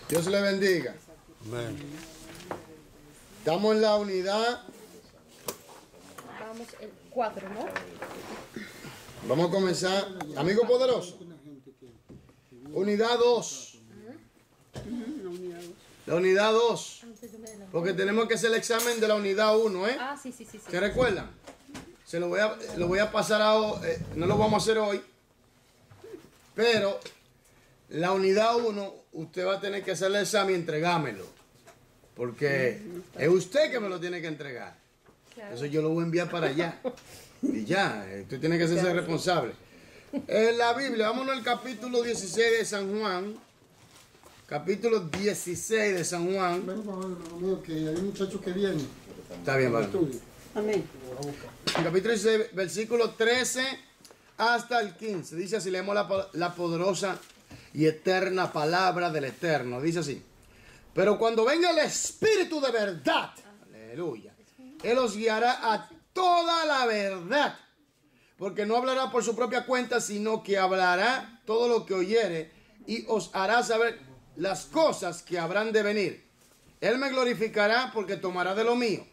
Dios le bendiga. Amén. Estamos en la unidad. Vamos el 4, ¿no? Vamos a comenzar. Amigo poderoso. Unidad 2. La unidad 2. Porque tenemos que hacer el examen de la unidad 1, ¿eh? Ah, sí. ¿Se recuerdan? Se lo voy a pasar a no lo vamos a hacer hoy. Pero la unidad 1, usted va a tener que hacer el examen y entregármelo. Porque es usted que me lo tiene que entregar. Claro. Eso yo lo voy a enviar para allá. Y ya, usted tiene que hacerse responsable. En la Biblia, vámonos al capítulo 16 de San Juan. Capítulo 16 de San Juan. Ven para ver, amigo, que hay un muchacho que viene. Está bien, vale. Amén. Capítulo 16, versículo 13 hasta el 15. Dice así, leemos la poderosa y eterna palabra del Eterno. Dice así. Pero cuando venga el Espíritu de verdad, aleluya, Él os guiará a toda la verdad. Porque no hablará por su propia cuenta, sino que hablará todo lo que oyere y os hará saber las cosas que habrán de venir. Él me glorificará porque tomará de lo mío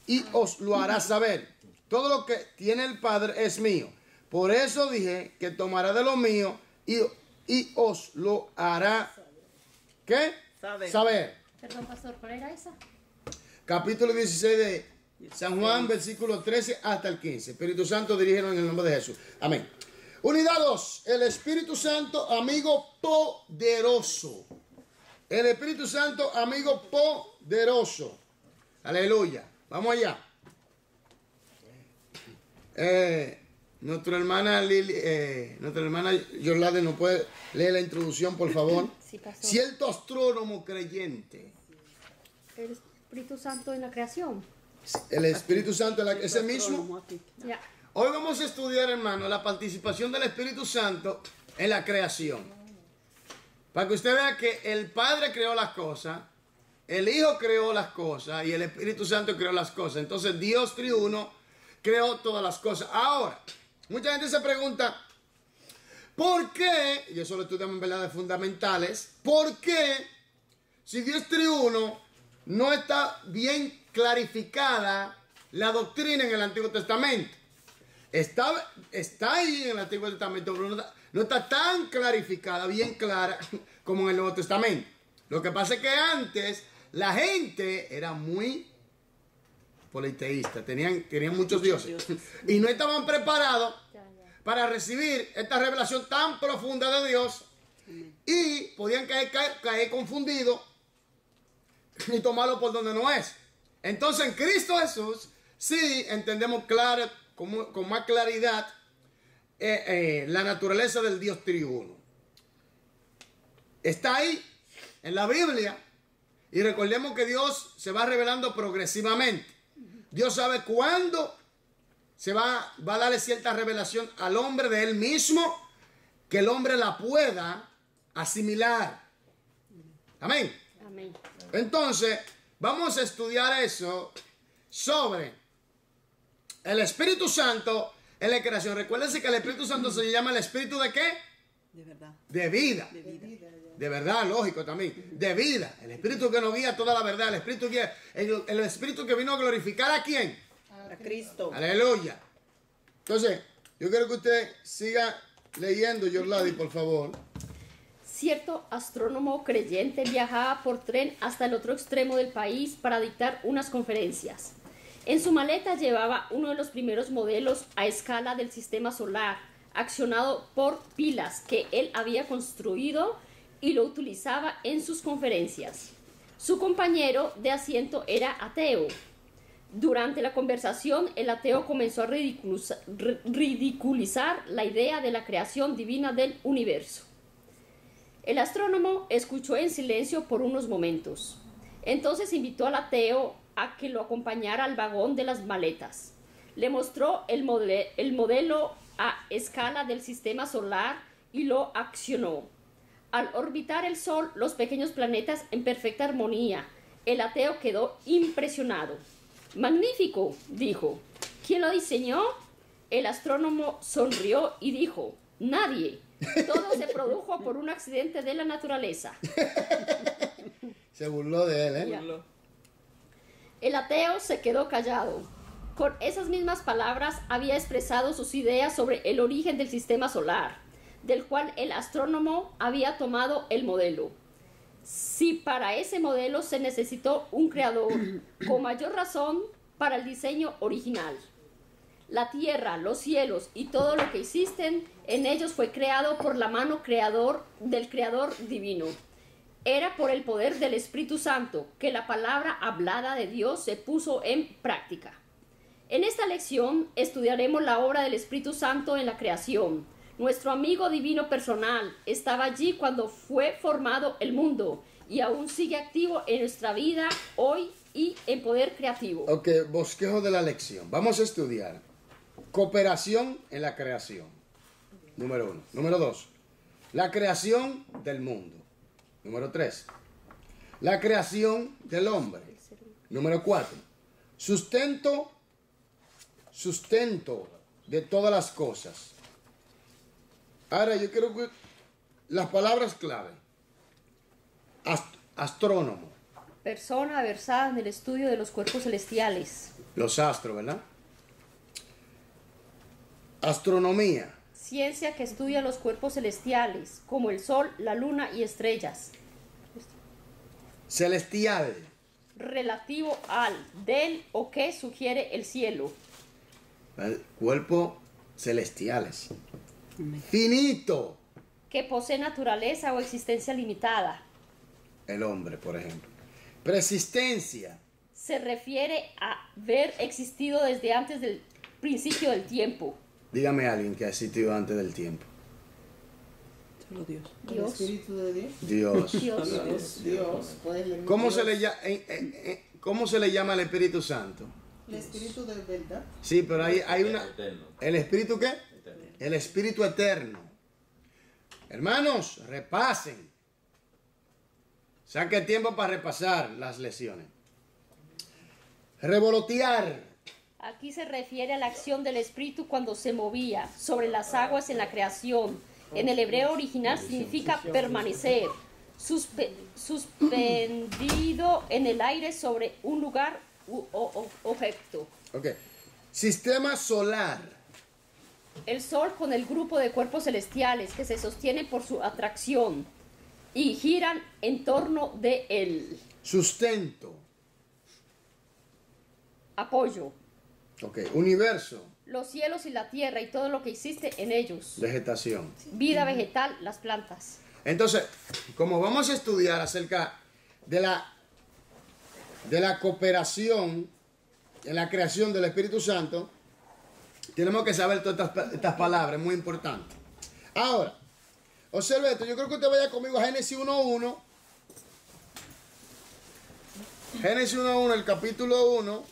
y os lo hará saber. Todo lo que tiene el Padre es mío. Por eso dije que tomará de lo mío y os lo hará, ¿qué? Saber. Perdón, pastor, ¿cuál era esa? Capítulo 16 de San Juan, versículo 13 hasta el 15. Espíritu Santo, dirígenos en el nombre de Jesús. Amén. Unidad 2. El Espíritu Santo, amigo poderoso. El Espíritu Santo, amigo poderoso. Aleluya. Vamos allá. Nuestra hermana Yolanda no puede leer la introducción, por favor. Sí, pastor. Cierto astrónomo creyente. El Espíritu Santo en la creación. El Espíritu Santo es el mismo. Ya. Hoy vamos a estudiar, hermano, la participación del Espíritu Santo en la creación. Para que usted vea que el Padre creó las cosas, el Hijo creó las cosas y el Espíritu Santo creó las cosas. Entonces Dios triuno creó todas las cosas. Ahora, mucha gente se pregunta, ¿por qué? Y eso lo estudiamos en verdades fundamentales. ¿Por qué si Dios triuno no está bien clarificada la doctrina en el Antiguo Testamento? Está ahí en el Antiguo Testamento, pero no está tan clarificada, bien clara, como en el Nuevo Testamento. Lo que pasa es que antes la gente era muy politeísta, tenían muchos dioses y no estaban preparados para recibir esta revelación tan profunda de Dios y podían caer confundidos y tomarlo por donde no es. Entonces en Cristo Jesús sí entendemos con más claridad la naturaleza del Dios triuno. Está ahí en la Biblia y recordemos que Dios se va revelando progresivamente. Dios sabe cuándo se va a darle cierta revelación al hombre de él mismo, que el hombre la pueda asimilar. Amén. Amén. Entonces, vamos a estudiar eso sobre el Espíritu Santo en la creación. Recuérdense que el Espíritu Santo se llama el Espíritu ¿de qué? De verdad. De vida. De vida. De verdad, lógico también. De vida. El Espíritu que nos guía toda la verdad. El Espíritu que vino a glorificar ¿a quién? A Cristo. Aleluya. Entonces, yo quiero que usted siga leyendo, Yorladi, por favor. Cierto astrónomo creyente viajaba por tren hasta el otro extremo del país para dictar unas conferencias. En su maleta llevaba uno de los primeros modelos a escala del sistema solar, accionado por pilas que él había construido y lo utilizaba en sus conferencias. Su compañero de asiento era ateo. Durante la conversación, el ateo comenzó a ridiculizar la idea de la creación divina del universo. El astrónomo escuchó en silencio por unos momentos. Entonces invitó al ateo a que lo acompañara al vagón de las maletas. Le mostró el modelo a escala del sistema solar y lo accionó. Al orbitar el Sol, los pequeños planetas en perfecta armonía, el ateo quedó impresionado. «Magnífico», dijo. «¿Quién lo diseñó?» El astrónomo sonrió y dijo: Nadie. Todo se produjo por un accidente de la naturaleza. Se burló de él, ¿eh? Ya. El ateo se quedó callado. Con esas mismas palabras había expresado sus ideas sobre el origen del sistema solar, del cual el astrónomo había tomado el modelo. Si para ese modelo se necesitó un creador, con mayor razón para el diseño original. La tierra, los cielos y todo lo que existen en ellos fue creado por la mano del creador divino. Era por el poder del Espíritu Santo que la palabra hablada de Dios se puso en práctica. En esta lección estudiaremos la obra del Espíritu Santo en la creación. Nuestro amigo divino personal estaba allí cuando fue formado el mundo y aún sigue activo en nuestra vida hoy y en poder creativo. Ok, bosquejo de la lección. Vamos a estudiar cooperación en la creación. Número 1. Número 2. La creación del mundo. Número 3. La creación del hombre. Número 4. Sustento de todas las cosas. Ahora yo quiero que las palabras clave. Astrónomo. Persona versada en el estudio de los cuerpos celestiales. Los astros, ¿verdad? Astronomía. Ciencia que estudia los cuerpos celestiales, como el sol, la luna y estrellas. Celestial. Relativo al, del o que sugiere el cielo. Cuerpos celestiales. Finito. Que posee naturaleza o existencia limitada. El hombre, por ejemplo. Persistencia. Se refiere a haber existido desde antes del principio del tiempo. Dígame a alguien que ha existido antes del tiempo. Solo Dios. El Dios. Espíritu de Dios. Dios. Dios. Dios. Pues, ¿Cómo Dios. ¿Cómo se le llama al Espíritu Santo? El Espíritu de verdad. Sí, pero hay una... Eterno. ¿El Espíritu qué? Eterno. El Espíritu eterno. Hermanos, repasen. Saque tiempo para repasar las lecciones. Revolotear. Aquí se refiere a la acción del Espíritu cuando se movía sobre las aguas en la creación. En el hebreo original significa permanecer, suspendido en el aire sobre un lugar o objeto. Ok. Sistema solar. El Sol con el grupo de cuerpos celestiales que se sostienen por su atracción y giran en torno de él. Sustento. Apoyo. Ok. Universo. Los cielos y la tierra y todo lo que existe en ellos. Vegetación. Vida vegetal, las plantas. Entonces, como vamos a estudiar acerca de la cooperación en la creación del Espíritu Santo, tenemos que saber todas estas palabras, es muy importante. Ahora, observe esto, yo creo que usted vaya conmigo a Génesis 1.1. Génesis 1.1, el capítulo 1.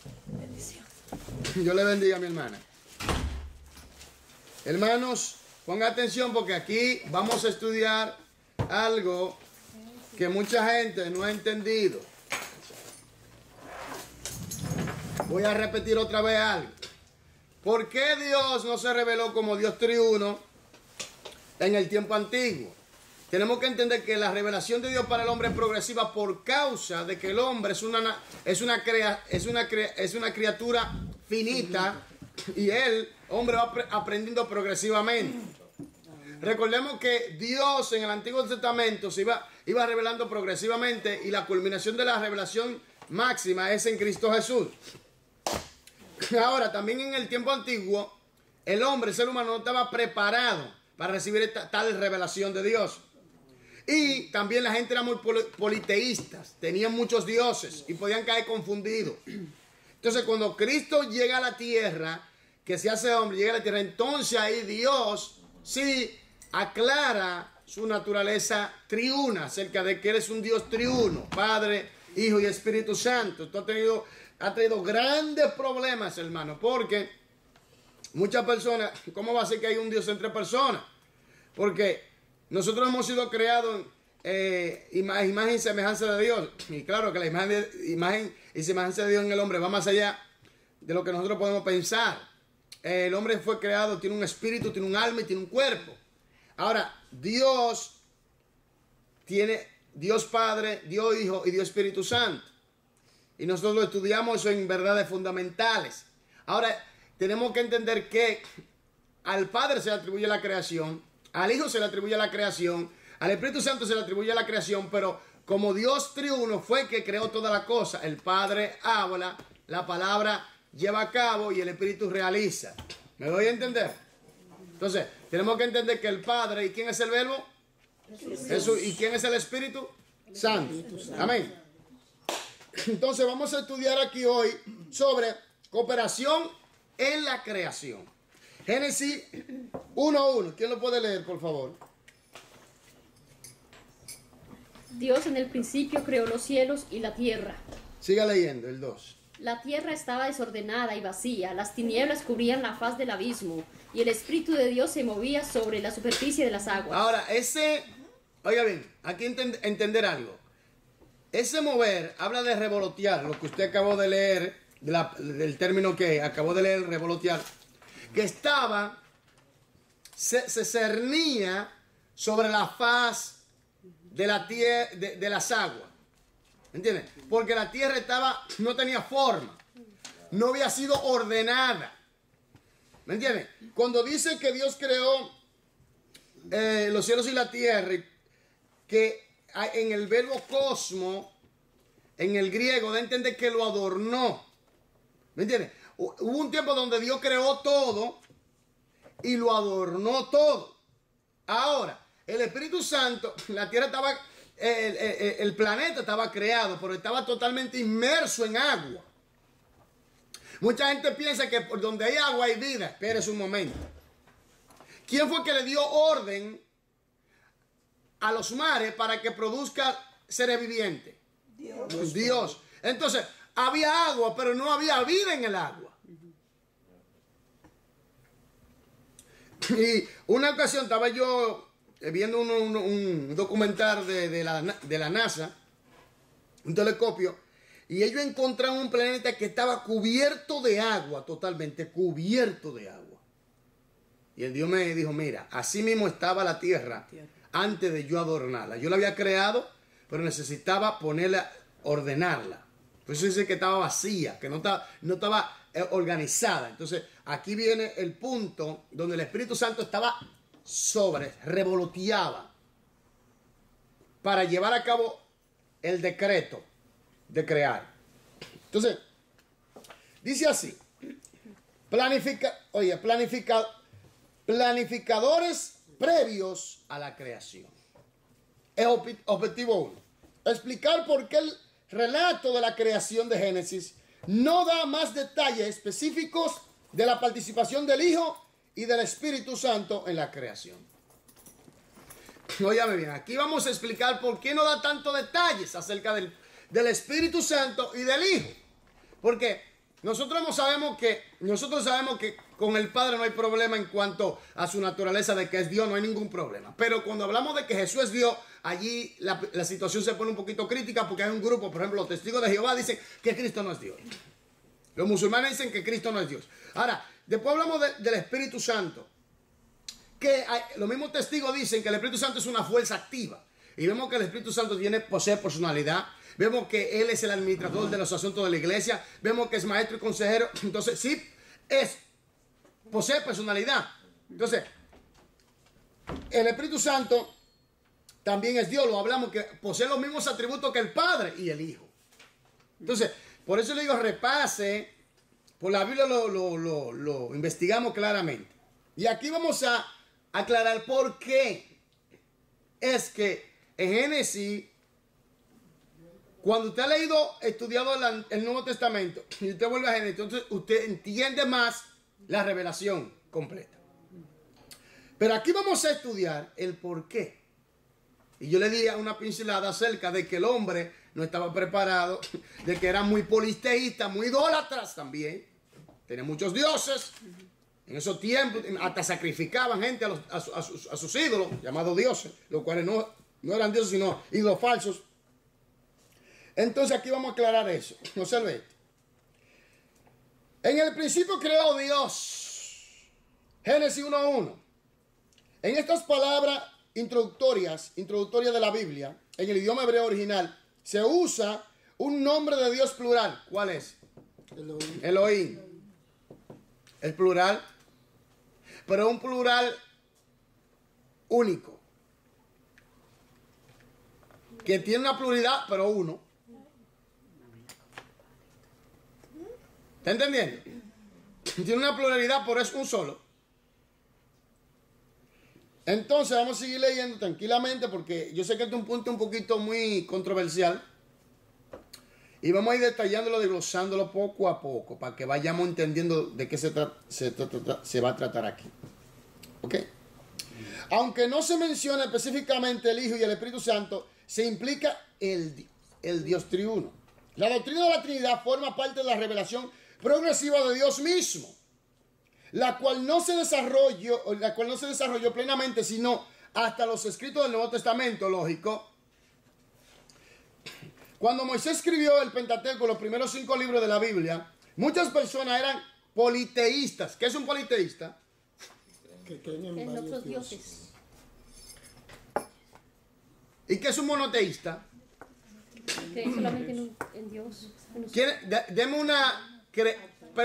Yo le bendiga a mi hermana. Hermanos, ponga atención porque aquí vamos a estudiar algo que mucha gente no ha entendido. Voy a repetir otra vez algo. ¿Por qué Dios no se reveló como Dios triuno en el tiempo antiguo? Tenemos que entender que la revelación de Dios para el hombre es progresiva por causa de que el hombre es una criatura finita y el hombre va aprendiendo progresivamente. Recordemos que Dios en el Antiguo Testamento se iba revelando progresivamente y la culminación de la revelación máxima es en Cristo Jesús. Ahora, también en el tiempo antiguo, el hombre, el ser humano, no estaba preparado para recibir tal revelación de Dios. Y también la gente era muy politeístas, tenían muchos dioses y podían caer confundidos. Entonces, cuando Cristo llega a la tierra, que se hace hombre, llega a la tierra, entonces ahí Dios sí aclara su naturaleza triuna, acerca de que Él es un Dios triuno, Padre, Hijo y Espíritu Santo. Esto ha traído grandes problemas, hermano, porque muchas personas, ¿cómo va a ser que hay un Dios entre personas? Porque nosotros hemos sido creados imagen y semejanza de Dios. Y claro que la imagen y semejanza de Dios en el hombre va más allá de lo que nosotros podemos pensar. El hombre fue creado, tiene un espíritu, tiene un alma y tiene un cuerpo. Ahora, Dios tiene Dios Padre, Dios Hijo y Dios Espíritu Santo. Y nosotros estudiamos eso en verdades fundamentales. Ahora, tenemos que entender que al Padre se le atribuye la creación, al Hijo se le atribuye la creación, al Espíritu Santo se le atribuye la creación, pero como Dios triuno fue que creó toda la cosa, el Padre habla, la palabra lleva a cabo y el Espíritu realiza. ¿Me doy a entender? Entonces, tenemos que entender que el Padre, ¿y quién es el Verbo? Jesús. ¿Y quién es el Espíritu? Santo. Amén. Entonces, vamos a estudiar aquí hoy sobre cooperación en la creación. Génesis 1:1. ¿Quién lo puede leer, por favor? Dios en el principio creó los cielos y la tierra. Siga leyendo, el 2. La tierra estaba desordenada y vacía, las tinieblas cubrían la faz del abismo, y el Espíritu de Dios se movía sobre la superficie de las aguas. Ahora, oiga bien, aquí entender algo. Ese mover habla de revolotear, lo que usted acabó de leer, del término que acabó de leer, revolotear, que estaba, se cernía sobre la faz de la tierra, de las aguas. ¿Entiendes? Porque la tierra no tenía forma, no había sido ordenada. ¿Me entiendes? Cuando dice que Dios creó los cielos y la tierra, que en el verbo cosmo, en el griego, da a entender que lo adornó. ¿Me entiendes? Hubo un tiempo donde Dios creó todo y lo adornó todo. Ahora, el Espíritu Santo, la tierra estaba, el planeta estaba creado, pero estaba totalmente inmerso en agua. Mucha gente piensa que por donde hay agua hay vida. Espérese un momento. ¿Quién fue que le dio orden a los mares para que produzca seres vivientes? Dios. Entonces, había agua, pero no había vida en el agua. Y una ocasión estaba yo viendo un documental de la NASA, un telescopio, y ellos encontraron un planeta que estaba cubierto de agua, totalmente cubierto de agua. Y el Dios me dijo, mira, así mismo estaba la tierra antes de yo adornarla. Yo la había creado, pero necesitaba ponerla, ordenarla. Por eso dice que estaba vacía, que no estaba organizada. Entonces, aquí viene el punto donde el Espíritu Santo estaba revoloteaba para llevar a cabo el decreto de crear. Entonces, dice así, planificadores previos a la creación. Es objetivo 1. Explicar por qué el relato de la creación de Génesis no da más detalles específicos de la participación del Hijo y del Espíritu Santo en la creación. Óyame bien, aquí vamos a explicar por qué no da tantos detalles acerca del Espíritu Santo y del Hijo. Porque nosotros sabemos que con el Padre no hay problema en cuanto a su naturaleza de que es Dios, no hay ningún problema. Pero cuando hablamos de que Jesús es Dios, allí la situación se pone un poquito crítica porque hay un grupo, por ejemplo, los testigos de Jehová dicen que Cristo no es Dios. Los musulmanes dicen que Cristo no es Dios. Ahora, después hablamos del Espíritu Santo. Que los mismos testigos dicen que el Espíritu Santo es una fuerza activa. Y vemos que el Espíritu Santo posee personalidad. Vemos que Él es el administrador de los asuntos de la iglesia. Vemos que es maestro y consejero. Entonces, sí, posee personalidad. Entonces, el Espíritu Santo también es Dios. Lo hablamos que posee los mismos atributos que el Padre y el Hijo. Entonces, por eso le digo, repase. Por la Biblia lo investigamos claramente. Y aquí vamos a aclarar por qué es que en Génesis, cuando usted ha estudiado el Nuevo Testamento y usted vuelve a Génesis, entonces usted entiende más la revelación completa. Pero aquí vamos a estudiar el por qué. Y yo le di una pincelada acerca de que el hombre no estaba preparado, de que era muy polisteísta, muy idólatras también. Tenía muchos dioses. En esos tiempos hasta sacrificaban gente a sus ídolos, llamados dioses, los cuales no eran dioses, sino ídolos falsos. Entonces aquí vamos a aclarar eso. Observe esto. En el principio creó Dios. Génesis 1:1. En estas palabras introductorias de la Biblia, en el idioma hebreo original, se usa un nombre de Dios plural. ¿Cuál es? Elohim. Elohim. Es plural, pero un plural único. Que tiene una pluralidad, pero uno. ¿Está entendiendo? Tiene una pluralidad, pero es un solo. Entonces vamos a seguir leyendo tranquilamente porque yo sé que este es un punto un poquito muy controversial. Y vamos a ir detallándolo, desglosándolo poco a poco para que vayamos entendiendo de qué se va a tratar aquí. ¿Ok? Aunque no se menciona específicamente el Hijo y el Espíritu Santo, se implica el Dios triuno. La doctrina de la Trinidad forma parte de la revelación progresiva de Dios mismo, la cual no se desarrolló plenamente, sino hasta los escritos del Nuevo Testamento, lógico. Cuando Moisés escribió el Pentateuco, los primeros 5 libros de la Biblia, muchas personas eran politeístas. ¿Qué es un politeísta? Que creen en En varios otros dioses. dioses. ¿Y qué es un monoteísta? Creen solamente en Dios. En los- Deme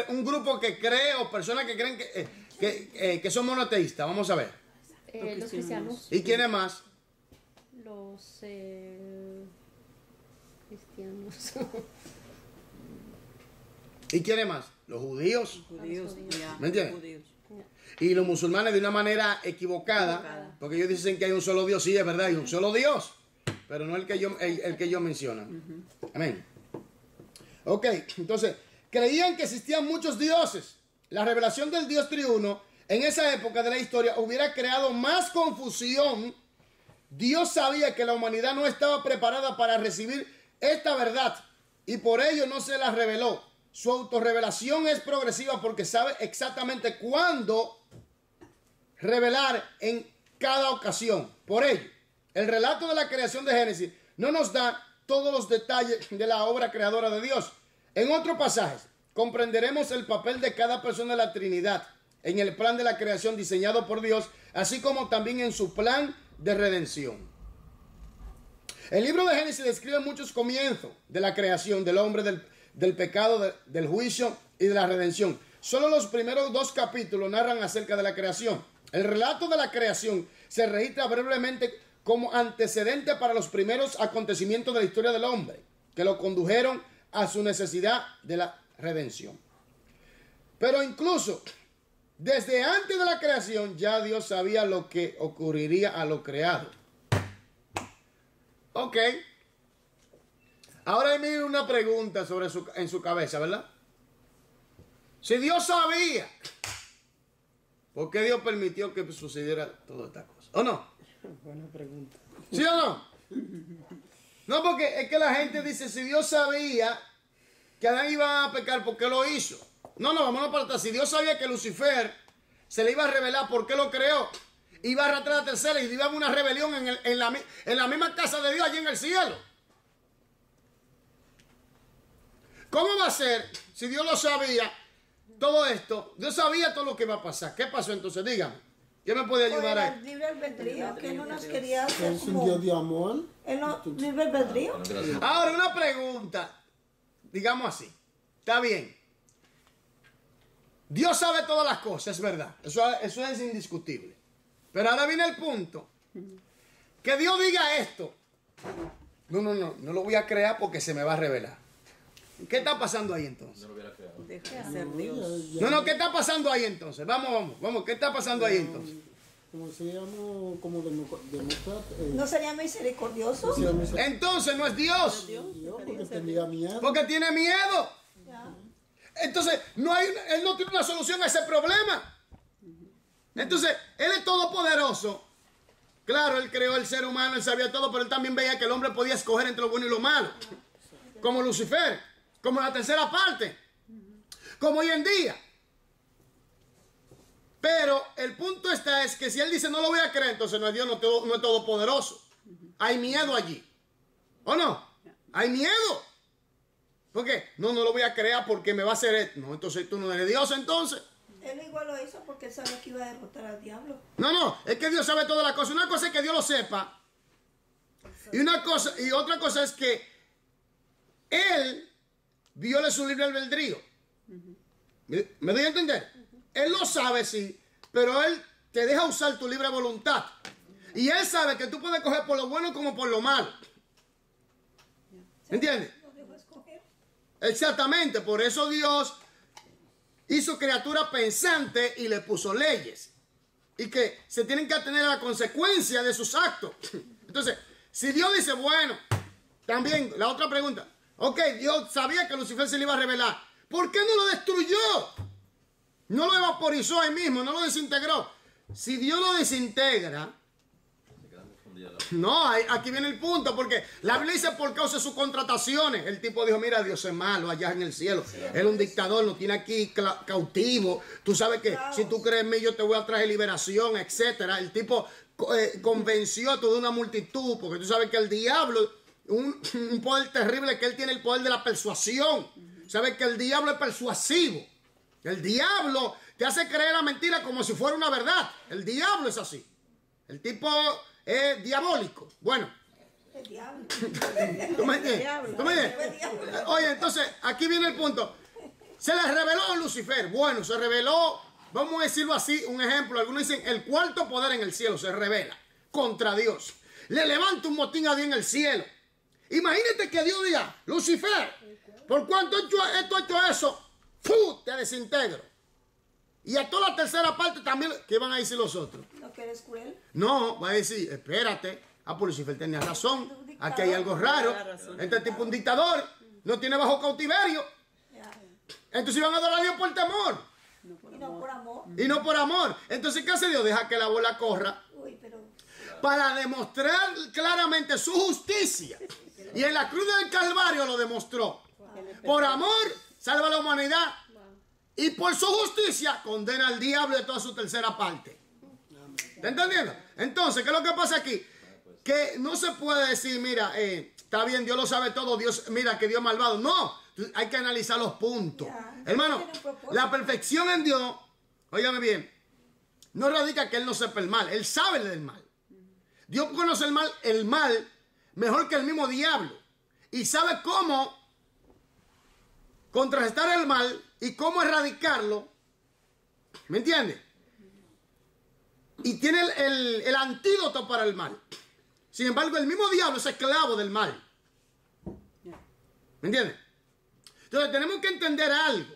un grupo que cree o personas que creen que son monoteístas. Vamos a ver. los cristianos. ¿Y quiénes más? Los cristianos. ¿Y quiénes más? Los judíos. Judíos, ya. ¿Me entiendes? Judíos. Y los musulmanes de una manera equivocada, porque ellos dicen que hay un solo Dios. Sí, es verdad, hay un solo Dios, pero no el que ellos mencionan. Amén. Ok, entonces, creían que existían muchos dioses. La revelación del Dios triuno en esa época de la historia hubiera creado más confusión. Dios sabía que la humanidad no estaba preparada para recibir esta verdad y por ello no se la reveló. Su autorrevelación es progresiva porque sabe exactamente cuándo revelar en cada ocasión. Por ello, el relato de la creación de Génesis no nos da todos los detalles de la obra creadora de Dios. En otros pasajes comprenderemos el papel de cada persona de la Trinidad en el plan de la creación diseñado por Dios, así como también en su plan de redención. El libro de Génesis describe muchos comienzos de la creación del hombre, del pecado, del juicio y de la redención. Solo los primeros 2 capítulos narran acerca de la creación. El relato de la creación se registra brevemente como antecedente para los primeros acontecimientos de la historia del hombre, que lo condujeron a su necesidad de la redención. Pero incluso desde antes de la creación ya Dios sabía lo que ocurriría a lo creado. Ok. Ahora hay una pregunta en su cabeza, ¿verdad? Si Dios sabía, ¿por qué Dios permitió que sucediera toda esta cosa? ¿O no? Buena pregunta. ¿Sí o no? No, porque es que la gente dice, si Dios sabía que Adán iba a pecar, ¿por qué lo hizo? No, vámonos para atrás. Si Dios sabía que Lucifer se le iba a revelar, ¿por qué lo creó? Iba a arrastrar a la tercera y iba a haber una rebelión en la misma casa de Dios, allí en el cielo. ¿Cómo va a ser si Dios lo sabía todo esto? Dios sabía todo lo que iba a pasar. ¿Qué pasó entonces? Dígame. ¿Quién me puede ayudar Era ahí? el libre albedrío, que no nos quería hacer Es un como... Dios de amor. Él no, libre albedrío. Ahora, una pregunta. Digamos así. Está bien. Dios sabe todas las cosas, es verdad. Eso es indiscutible. Pero ahora viene el punto. Que Dios diga esto. No lo voy a crear porque se me va a revelar. ¿Qué está pasando ahí entonces? Deja de ser Dios. No, ¿qué está pasando ahí entonces? Vamos, ¿qué está pasando ahí entonces? Como se llama, como demócrata. ¿No sería misericordioso? Entonces no es Dios, Dios, porque tenía miedo. porque tiene miedo. Ya. Entonces, Él no tiene una solución a ese problema. Entonces, Él es todopoderoso. Claro, Él creó el ser humano, Él sabía todo, pero Él también veía que el hombre podía escoger entre lo bueno y lo malo. Como Lucifer, como la tercera parte, como hoy en día. Pero el punto es que si Él dice no lo voy a creer, entonces no es Dios, no es todopoderoso. Hay miedo allí. ¿O no? Hay miedo. ¿Por qué? No lo voy a creer porque me va a hacer esto. No, entonces tú no eres Dios entonces. Él igual lo hizo porque él sabía que iba a derrotar al diablo. No, es que Dios sabe todas las cosas. Una cosa es que Dios lo sepa. Y otra cosa es que Él viole su libre albedrío. ¿Me doy a entender? Él lo sabe, sí, pero Él te deja usar tu libre voluntad. Y Él sabe que tú puedes coger por lo bueno como por lo malo. ¿Me entiendes? Lo dejó escoger. Exactamente, por eso Dios hizo criatura pensante y le puso leyes. Y que se tienen que atener a la consecuencia de sus actos. Entonces, si Dios dice, bueno, también la otra pregunta. Ok, Dios sabía que Lucifer se le iba a revelar. ¿Por qué no lo destruyó? No lo evaporizó ahí mismo, no lo desintegró. Si Dios lo desintegra, no, aquí viene el punto, porque la Biblia dice por causa de sus contrataciones. El tipo dijo, mira, Dios es malo allá en el cielo. Él es un dictador, nos tiene aquí cautivo. Tú sabes que si tú crees en mí, yo te voy a traer liberación, etcétera. El tipo convenció a toda una multitud, porque tú sabes que el diablo, un poder terrible, que él tiene el poder de la persuasión. Sabes que el diablo es persuasivo. El diablo te hace creer la mentira como si fuera una verdad. El diablo es así. El tipo es diabólico. Bueno. El diablo. ¿Tú me entiendes? ¿Tú me entiendes? Oye, entonces, aquí viene el punto. Se le reveló a Lucifer. Bueno, se reveló, vamos a decirlo así, un ejemplo. Algunos dicen, el cuarto poder en el cielo se revela contra Dios. Le levanta un motín a Dios en el cielo. Imagínate que Dios diga, Lucifer, por cuanto esto ha hecho eso, ¡fu! Te desintegro. Y a toda la tercera parte también, ¿qué van a decir los otros? ¿No que eres cruel? No, va a decir, espérate. Ah, pues Lucifer tenía razón. Aquí hay algo raro. Este tipo es un dictador. No tiene bajo cautiverio. Ya. Entonces iban a adorar a Dios por temor. Y no por amor. Y no por amor. Entonces, ¿qué hace Dios? Deja que la bola corra Uy, pero... para demostrar claramente su justicia. Y en la cruz del Calvario lo demostró. Por amor, salva a la humanidad. Y por su justicia, condena al diablo de toda su tercera parte. ¿Está entendiendo? Entonces, ¿qué es lo que pasa aquí? Que no se puede decir, mira, está bien, Dios lo sabe todo, Dios, mira que Dios es malvado. No, hay que analizar los puntos. Hermano, la perfección en Dios, óigame bien, no radica que Él no sepa el mal, Él sabe del mal. Dios conoce el mal mejor que el mismo diablo. Y sabe cómo contrarrestar el mal y cómo erradicarlo. ¿Me entiendes? Y tiene el antídoto para el mal. Sin embargo, el mismo diablo es esclavo del mal. ¿Me entiendes? Entonces tenemos que entender algo.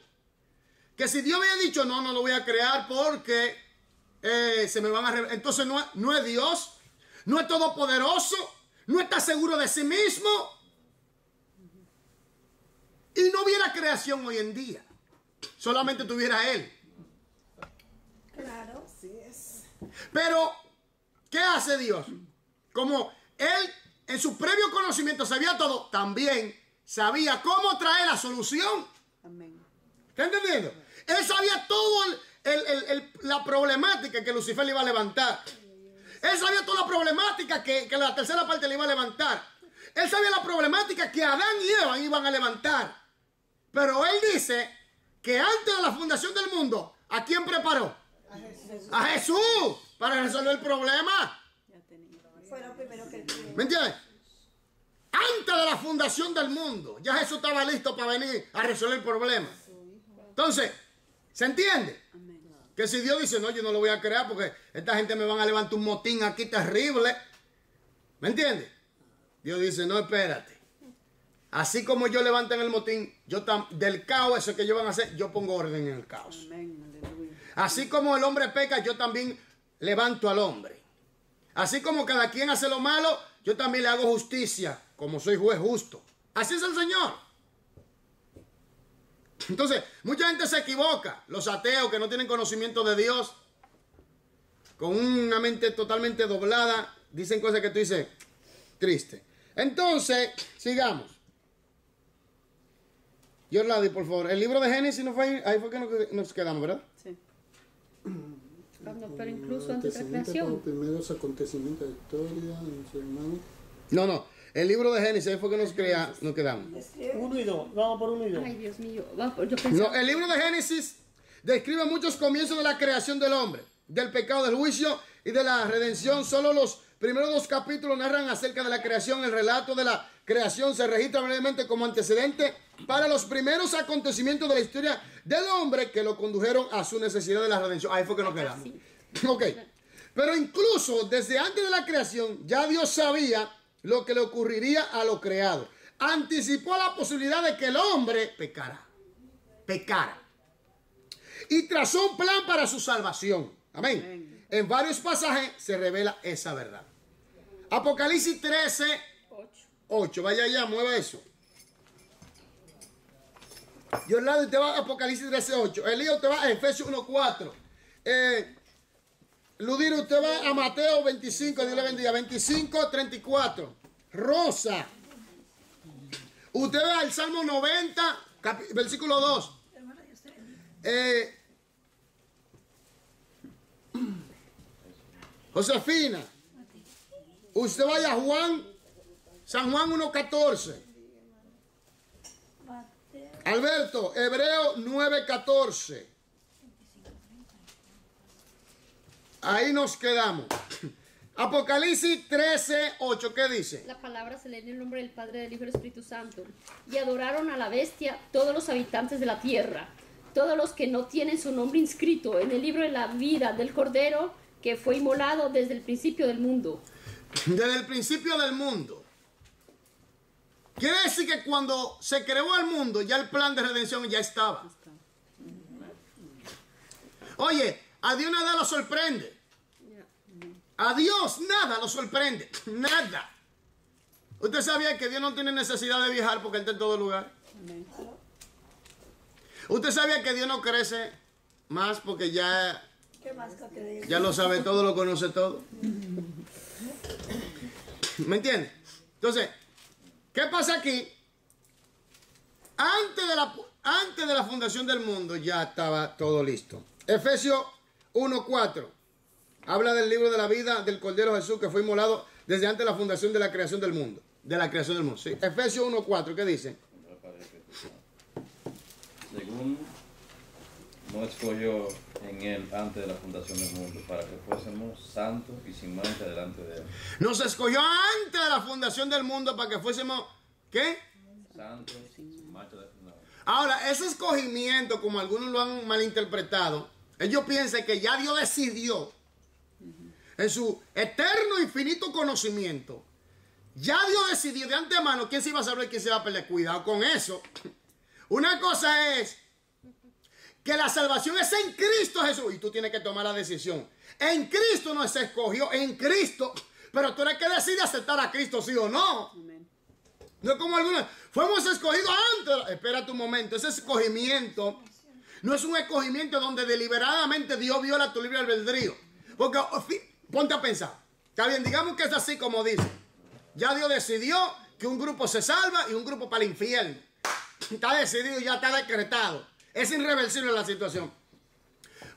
Que si Dios había dicho, no lo voy a crear porque se me van a... Entonces no es Dios, no es todopoderoso, no está seguro de sí mismo. Y no hubiera creación hoy en día. Solamente tuviera Él. Claro. Así es. Pero, ¿qué hace Dios? Como Él en su previo conocimiento sabía todo, también sabía cómo traer la solución. Amén. ¿Está entendiendo? Él sabía todo la problemática que Lucifer le iba a levantar. Él sabía toda la problemática que la tercera parte le iba a levantar. Él sabía la problemática que Adán y Eva iban a levantar. Pero Él dice que antes de la fundación del mundo, ¿a quién preparó? A Jesús, para resolver el problema. Ya tenía. Fue lo primero que tuve. ¿Me entiendes? Antes de la fundación del mundo, ya Jesús estaba listo para venir a resolver el problema. Entonces, ¿se entiende? Amén. Que si Dios dice, no, yo no lo voy a crear porque esta gente me van a levantar un motín aquí terrible. ¿Me entiendes? Dios dice, no, espérate. Así como yo levanto en el motín, del caos ese que ellos van a hacer, yo pongo orden en el caos. Amén. Aleluya. Así como el hombre peca, yo también levanto al hombre. Así como cada quien hace lo malo, yo también le hago justicia, como soy juez justo. Así es el Señor. Entonces, mucha gente se equivoca. Los ateos que no tienen conocimiento de Dios, con una mente totalmente doblada, dicen cosas que tú dices, triste. Entonces, sigamos. Yorladi, por favor. El libro de Génesis, no fue ahí fue que nos quedamos, ¿verdad? Sí. Pero incluso antes de la Antecedentes por los creación. primeros acontecimientos de historia, en su hermano. No. El libro de Génesis, ahí fue que nos quedamos. Escribe. 1 y 2, vamos por 1 y 2. Ay, Dios mío. Yo pensaba... No, el libro de Génesis describe muchos comienzos de la creación del hombre, del pecado, del juicio y de la redención. Solo los primeros 2 capítulos narran acerca de la creación. El relato de la creación se registra brevemente como antecedente para los primeros acontecimientos de la historia del hombre que lo condujeron a su necesidad de la redención. Ahí fue que nos quedamos. Ok. Pero incluso desde antes de la creación, ya Dios sabía lo que le ocurriría a lo creado. Anticipó la posibilidad de que el hombre pecara. Y trazó un plan para su salvación. Amén. En varios pasajes se revela esa verdad. Apocalipsis 13, 8. Vaya allá, mueva eso. Yolanda, usted va a Apocalipsis 13, 8. Elías, usted va a Efesios 1, 4. Ludiro, usted va a Mateo 25, Dios le bendiga, 25, 34. Rosa, usted va al Salmo 90, versículo 2. Josefina, usted vaya a San Juan 1:14. Alberto, Hebreo 9:14. Ahí nos quedamos. Apocalipsis 13:8, ¿qué dice? La palabra se lee en el nombre del Padre, del Hijo y del Espíritu Santo. Y adoraron a la bestia todos los habitantes de la tierra, todos los que no tienen su nombre inscrito en el libro de la vida del Cordero, que fue inmolado desde el principio del mundo. Desde el principio del mundo. Quiere decir que cuando se creó el mundo, ya el plan de redención ya estaba. Oye, a Dios nada lo sorprende. A Dios nada lo sorprende. Nada. ¿Usted sabía que Dios no tiene necesidad de viajar porque Él está en todo lugar? ¿Usted sabía que Dios no crece más porque ya lo sabe todo, lo conoce todo? ¿Me entiende? Entonces, ¿qué pasa aquí? Antes de la fundación del mundo ya estaba todo listo. Efesios 1:4 habla del libro de la vida del Cordero Jesús que fue inmolado desde antes de la fundación de la creación del mundo. De la creación del mundo, sí. Efesios 1:4, ¿qué dice? Según nos escogió en él antes de la fundación del mundo, para que fuésemos santos y sin mancha delante de él. Nos escogió antes de la fundación del mundo para que fuésemos, ¿qué? Santos sin mancha delante de él. Ahora, ese escogimiento, como algunos lo han malinterpretado, ellos piensan que ya Dios decidió, en su eterno infinito conocimiento, ya Dios decidió de antemano quién se iba a salvar y quién se iba a perder. Cuidado con eso. Una cosa es que la salvación es en Cristo Jesús y tú tienes que tomar la decisión. En Cristo no se escogió, en Cristo. Pero tú eres que decide aceptar a Cristo, sí o no. Amén. No como algunos. Fuimos escogidos antes. Espérate un momento. Ese escogimiento no es un escogimiento donde deliberadamente Dios viola tu libre albedrío. Porque ponte a pensar. Está bien, digamos que es así como dice. Ya Dios decidió que un grupo se salva y un grupo para el infierno. Está decidido, ya está decretado. Es irreversible la situación.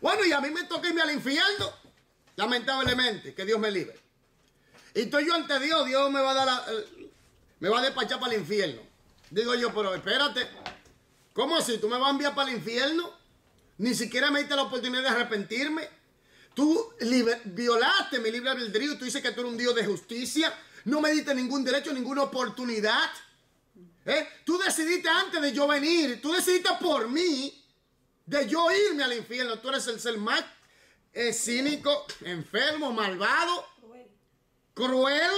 Bueno, y a mí me toca irme al infierno, lamentablemente, que Dios me libre. Y estoy yo ante Dios, Dios me va a dar me va a despachar para el infierno. Digo yo, pero espérate, ¿cómo así? ¿Tú me vas a enviar para el infierno? Ni siquiera me diste la oportunidad de arrepentirme. Tú violaste mi libre albedrío y tú dices que tú eres un Dios de justicia. No me diste ningún derecho, ninguna oportunidad. Tú decidiste antes de yo venir, tú decidiste por mí de yo irme al infierno. Tú eres el ser más cínico, enfermo, malvado, cruel,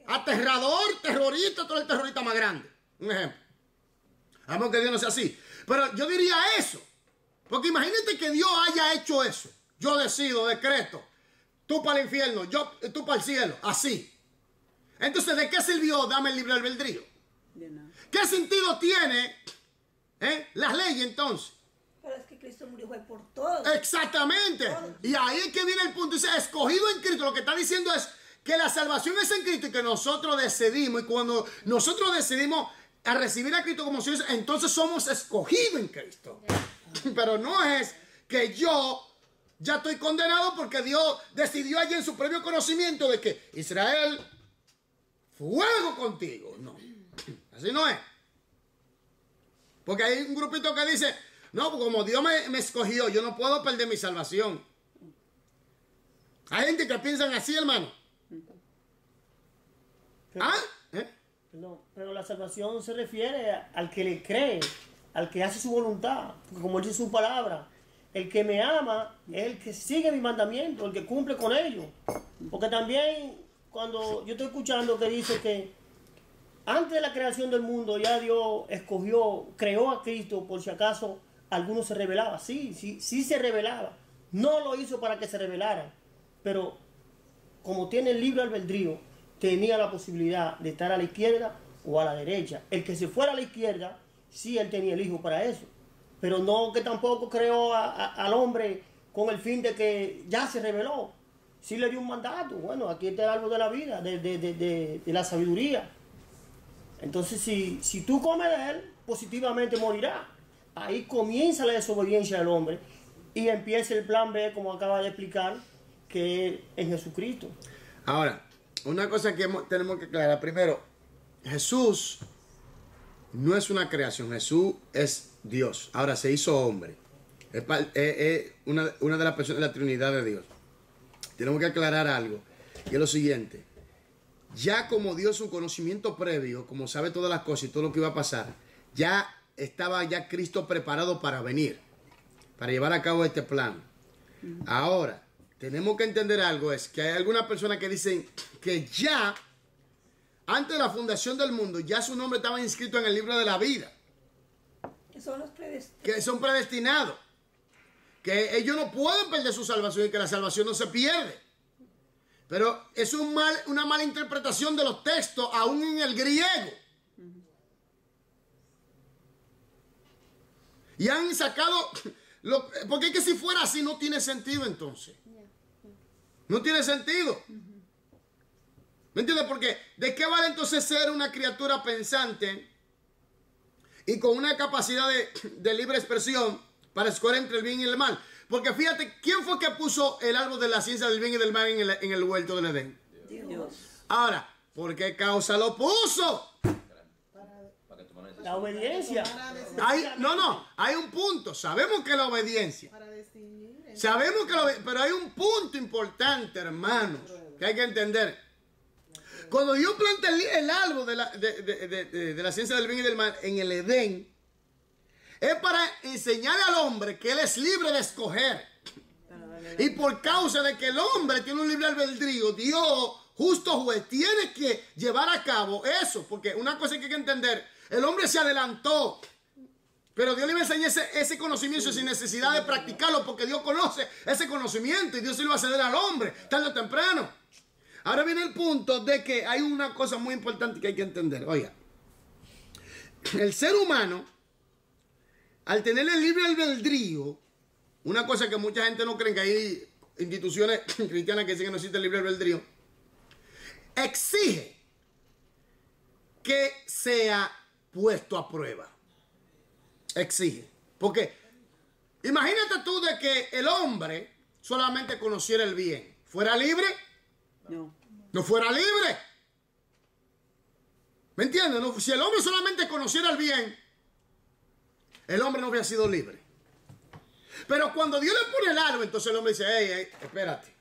aterrador, terrorista. Tú eres el terrorista más grande. Un ejemplo. Vamos que Dios no sea así. Pero yo diría eso. Porque imagínate que Dios haya hecho eso. Yo decido, decreto. Tú para el infierno, tú para el cielo. Así. Entonces, ¿de qué sirvió dame el libre albedrío? De nada. ¿Qué sentido tiene las leyes entonces? Pero es que Cristo murió fue por todos. Exactamente. Y ahí es que viene el punto. Dice, escogido en Cristo. Lo que está diciendo es que la salvación es en Cristo y que nosotros decidimos. Y cuando nosotros decidimos a recibir a Cristo como Señor, entonces somos escogidos en Cristo. Pero no es que yo ya estoy condenado porque Dios decidió allí en su previo conocimiento de que Israel, fuego contigo. No, así no es. Porque hay un grupito que dice, no, como Dios me escogió, yo no puedo perder mi salvación. Hay gente que piensan así, hermano. Pero, ¿Ah? ¿Eh? perdón, pero la salvación se refiere al que le cree, al que hace su voluntad. Porque como dice su palabra, el que me ama es el que sigue mi mandamiento, el que cumple con ellos. Porque también cuando yo estoy escuchando que dice que antes de la creación del mundo ya Dios escogió, creó a Cristo por si acaso alguno se rebelaba. Sí se rebelaba. No lo hizo para que se rebelaran. Pero como tiene el libre albedrío, tenía la posibilidad de estar a la izquierda o a la derecha. El que se fuera a la izquierda, sí, él tenía el hijo para eso. Pero no que tampoco creó al hombre con el fin de que ya se rebeló. Sí le dio un mandato. Bueno, aquí está el árbol de la vida, de la sabiduría. Entonces, si tú comes de él, positivamente morirás. Ahí comienza la desobediencia del hombre y empieza el plan B, como acaba de explicar, que es en Jesucristo. Ahora, una cosa que tenemos que aclarar. Primero, Jesús no es una creación. Jesús es Dios. Ahora se hizo hombre. Es una de las personas de la Trinidad de Dios. Tenemos que aclarar algo. Y es lo siguiente. Ya como Dios un conocimiento previo, como sabe todas las cosas y todo lo que iba a pasar, ya estaba ya Cristo preparado para venir, para llevar a cabo este plan. Ahora, tenemos que entender algo, es que hay algunas personas que dicen que ya, antes de la fundación del mundo, ya su nombre estaba inscrito en el libro de la vida. Que son los predestinados. Que son predestinados. Que ellos no pueden perder su salvación y que la salvación no se pierde. Pero es una mala interpretación de los textos, aún en el griego. Y han sacado... porque es que si fuera así no tiene sentido entonces. No tiene sentido. ¿Me entiendes? Porque ¿de qué vale entonces ser una criatura pensante y con una capacidad de libre expresión para escoger entre el bien y el mal? Porque fíjate, ¿quién fue que puso el árbol de la ciencia del bien y del mal en el huerto del Edén? Dios. Ahora, ¿por qué causa lo puso? La obediencia. Hay un punto. Sabemos que la obediencia. Sabemos que pero hay un punto importante, hermanos, que hay que entender. Cuando Dios planta el árbol de la ciencia del bien y del mal en el Edén, es para enseñarle al hombre que él es libre de escoger. Y por causa de que el hombre tiene un libre albedrío, Dios, justo juez, tiene que llevar a cabo eso. Porque una cosa que hay que entender, el hombre se adelantó, pero Dios le iba a enseñar ese conocimiento sin necesidad de practicarlo, porque Dios conoce ese conocimiento y Dios se lo va a ceder al hombre tarde o temprano. Ahora viene el punto de que hay una cosa muy importante que hay que entender. Oiga, el ser humano, al tener el libre albedrío, una cosa que mucha gente no cree, que hay instituciones cristianas que dicen que no existe el libre albedrío, exige que sea puesto a prueba. Exige. Porque imagínate tú de que el hombre solamente conociera el bien. ¿Fuera libre? No fuera libre. ¿Me entiendes? No, si el hombre solamente conociera el bien, el hombre no habría sido libre. Pero cuando Dios le pone el árbol, entonces el hombre dice, hey, espérate.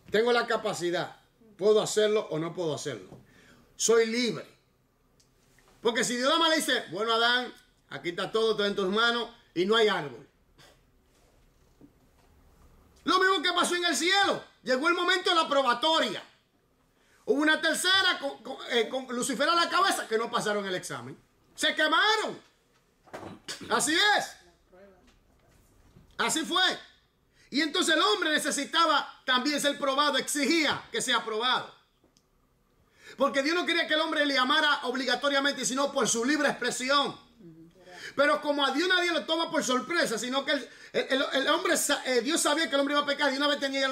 Tengo la capacidad. ¿Puedo hacerlo o no puedo hacerlo? Soy libre. Porque si Dios le dice, bueno, Adán, aquí está todo en tus manos y no hay árbol. Lo mismo que pasó en el cielo. Llegó el momento de la probatoria. Hubo una tercera con Lucifer a la cabeza que no pasaron el examen. Se quemaron. Así es. Así fue. Y entonces el hombre necesitaba también ser probado, exigía que sea probado. Porque Dios no quería que el hombre le amara obligatoriamente, sino por su libre expresión. Pero como a Dios nadie lo toma por sorpresa, sino que el hombre, Dios sabía que el hombre iba a pecar y una vez tenía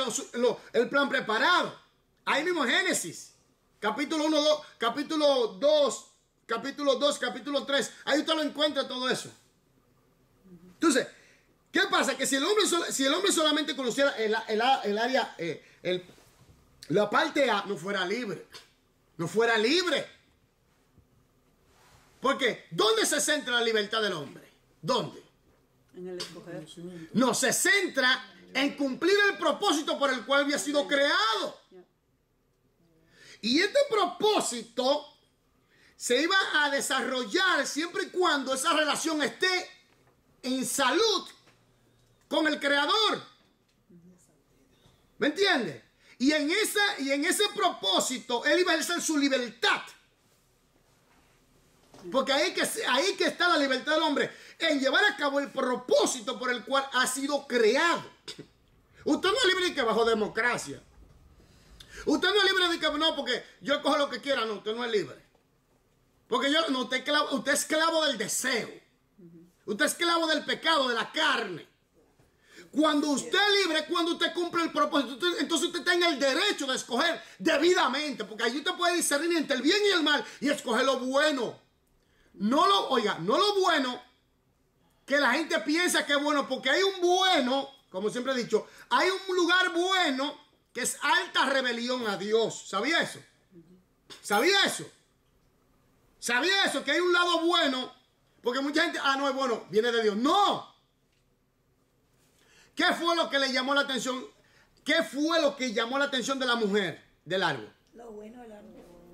el plan preparado. Ahí mismo en Génesis, capítulo 1, capítulo 2, capítulo 3, ahí usted lo encuentra todo eso. Entonces, ¿qué pasa? Que si el hombre solamente conociera el área, la parte A, no fuera libre. No fuera libre. Porque, ¿dónde se centra la libertad del hombre? ¿Dónde? En el escoger. No, se centra en cumplir el propósito por el cual había sido creado. Y este propósito se iba a desarrollar siempre y cuando esa relación esté en salud con el Creador. ¿Me entiendes? Y en ese propósito él iba a ejercer su libertad. Porque ahí que está la libertad del hombre, en llevar a cabo el propósito por el cual ha sido creado. Usted no es libre de que bajo democracia. Usted no es libre de que no, porque yo cojo lo que quiera. No, usted no es libre. Porque usted es esclavo del deseo. Usted es esclavo del pecado, de la carne. Cuando usted es libre, cuando usted cumple el propósito, entonces usted tenga el derecho de escoger debidamente. Porque allí usted puede discernir entre el bien y el mal y escoger lo bueno. No lo bueno que la gente piensa que es bueno, porque hay un bueno, como siempre he dicho, hay un lugar bueno que es alta rebelión a Dios. ¿Sabía eso? ¿Sabía eso? ¿Sabía eso? Que hay un lado bueno, porque mucha gente, no es bueno, viene de Dios. ¡No! ¿Qué fue lo que le llamó la atención? ¿Qué fue lo que llamó la atención de la mujer del árbol? Lo bueno del árbol.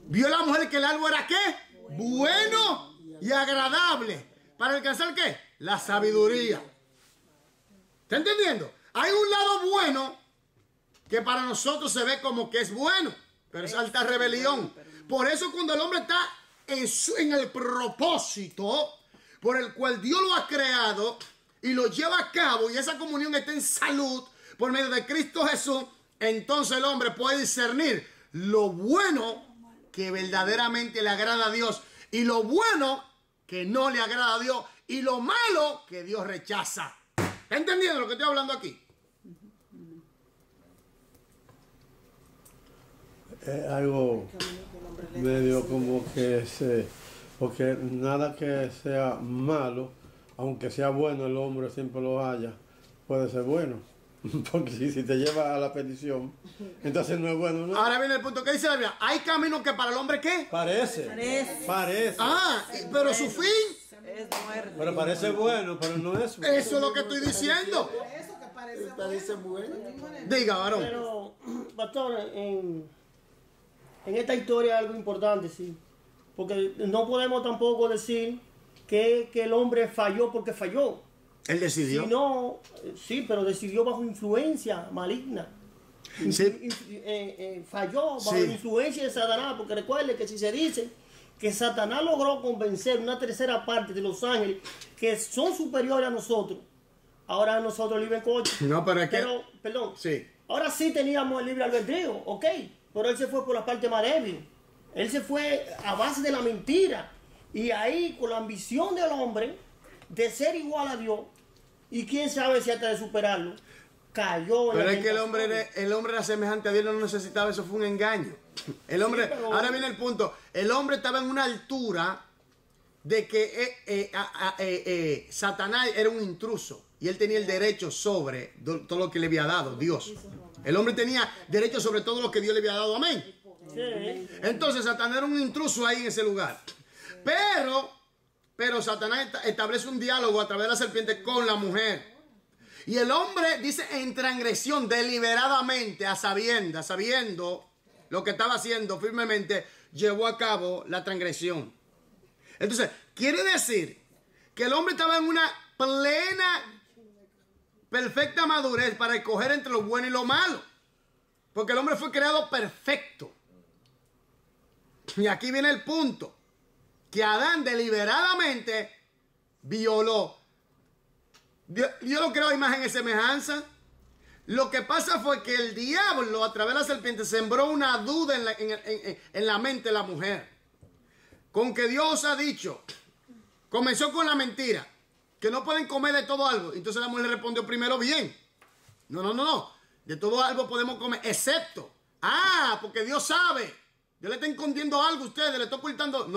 ¿Vio la mujer que el árbol era qué? Bueno y agradable. ¿Para alcanzar qué? La sabiduría. ¿Está entendiendo? Hay un lado bueno que para nosotros se ve como que es bueno, pero es alta rebelión. Por eso cuando el hombre está en el propósito por el cual Dios lo ha creado y lo lleva a cabo y esa comunión está en salud por medio de Cristo Jesús, entonces el hombre puede discernir lo bueno que verdaderamente le agrada a Dios y lo bueno que no le agrada a Dios y lo malo que Dios rechaza. ¿Está entendiendo lo que estoy hablando aquí? Algo medio como que porque nada que sea malo, aunque sea bueno el hombre siempre lo haya, puede ser bueno. Porque si te lleva a la perdición, entonces no es bueno, ¿no? Ahora viene el punto que dice la Biblia. Hay caminos que para el hombre ¿qué? Parece. Pero su fin. Es muerte. Pero parece bueno, pero no es bueno. Eso es lo que estoy diciendo. Eso que parece Parece bueno. Diga, varón. Pero, pastor, en esta historia hay algo importante, sí. Porque no podemos tampoco decir que el hombre falló porque falló. Él decidió. Sí, pero decidió bajo influencia maligna. Sí. Falló bajo Sí. la influencia de Satanás, porque recuerde que si se dice que Satanás logró convencer una tercera parte de los ángeles que son superiores a nosotros, ahora nosotros libre en coche. No, pero es que... Perdón, Sí. ahora sí teníamos el libre albedrío, ok, pero él se fue por la parte más débil. Él se fue a base de la mentira. Y ahí, con la ambición del hombre de ser igual a Dios, y quién sabe si hasta de superarlo, cayó en Pero la es que tentación. el hombre era semejante a Dios, no necesitaba, eso fue un engaño. El hombre, pero- ahora viene el punto, el hombre estaba en una altura de que Satanás era un intruso y él tenía el derecho sobre todo lo que le había dado Dios. El hombre tenía derecho sobre todo lo que Dios le había dado, amén. Sí. Entonces Satanás era un intruso ahí en ese lugar. Pero Satanás establece un diálogo a través de la serpiente con la mujer. Y el hombre dice en transgresión deliberadamente, sabiendo lo que estaba haciendo firmemente, llevó a cabo la transgresión. Entonces, quiere decir que el hombre estaba en una plena, perfecta madurez para escoger entre lo bueno y lo malo. Porque el hombre fue creado perfecto. Y aquí viene el punto. Que Adán deliberadamente violó. Dios lo creó a imagen y semejanza. Lo que pasa fue que el diablo, a través de la serpiente, sembró una duda en la mente de la mujer. Con que Dios ha dicho, comenzó con la mentira, que no pueden comer de todo algo. Entonces la mujer le respondió primero bien. No. De todo algo podemos comer, excepto. Porque Dios sabe. Dios le está escondiendo algo a ustedes, le está ocultando.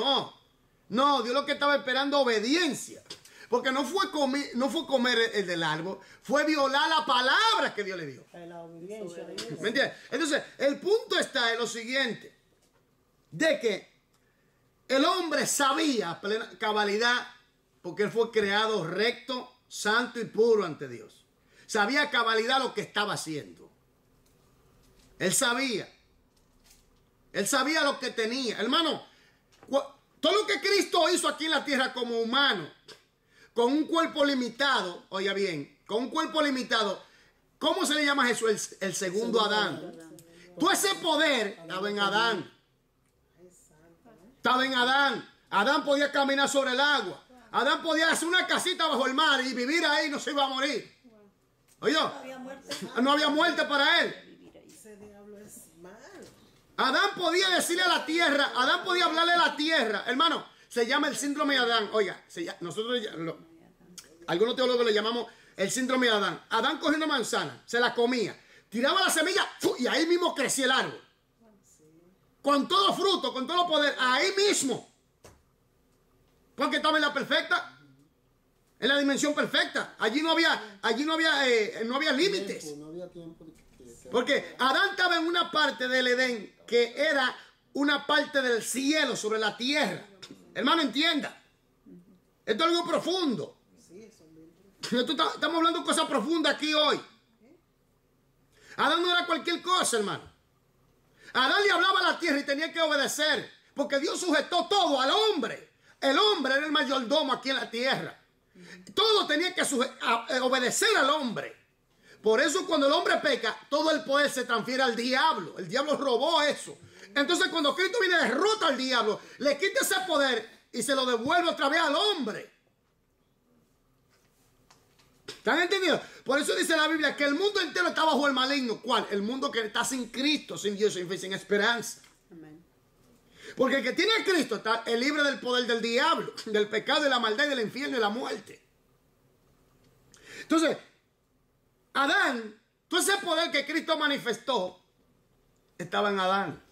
No, Dios lo que estaba esperando obediencia. Porque no fue comer el del árbol, fue violar la palabra que Dios le dio. La obediencia de Dios. ¿Me entiendes? Entonces, el punto está en lo siguiente. De que el hombre sabía plena cabalidad, porque él fue creado recto, santo y puro ante Dios. Sabía a cabalidad lo que estaba haciendo. Él sabía lo que tenía. Hermano, todo lo que Cristo hizo aquí en la tierra como humano, con un cuerpo limitado, oiga bien, con un cuerpo limitado, ¿cómo se le llama a Jesús? El segundo Adán. Todo ese poder estaba en Adán. Estaba en Adán. Adán podía caminar sobre el agua. Adán podía hacer una casita bajo el mar y vivir ahí, no se iba a morir. Oye, no había muerte para él. Ese diablo es malo. Adán podía decirle a la tierra, Adán podía hablarle a la tierra. Hermano, se llama el síndrome de Adán. Oiga, nosotros, algunos teólogos le llamamos el síndrome de Adán. Adán cogía una manzana, se la comía, tiraba la semilla y ahí mismo crecía el árbol. Con todo fruto, con todo poder, ahí mismo. Porque estaba en la perfecta, en la dimensión perfecta. Allí no había límites. No había tiempo. Porque Adán estaba en una parte del Edén que era una parte del cielo sobre la tierra. Hermano, entienda. Esto es algo profundo. Estamos hablando de cosas profundas aquí hoy. Adán no era cualquier cosa, hermano. Adán le hablaba a la tierra y tenía que obedecer. Porque Dios sujetó todo al hombre. El hombre era el mayordomo aquí en la tierra. Todo tenía que obedecer al hombre. Por eso cuando el hombre peca, todo el poder se transfiere al diablo. El diablo robó eso. Entonces cuando Cristo viene y derrota al diablo, le quita ese poder y se lo devuelve otra vez al hombre. ¿Están entendidos? Por eso dice la Biblia que el mundo entero está bajo el maligno. ¿Cuál? El mundo que está sin Cristo, sin Dios, sin fe, sin esperanza. Amén. Porque el que tiene a Cristo está libre del poder del diablo, del pecado, de la maldad, del infierno y de la muerte. Entonces, Adán, todo ese poder que Cristo manifestó, estaba en Adán.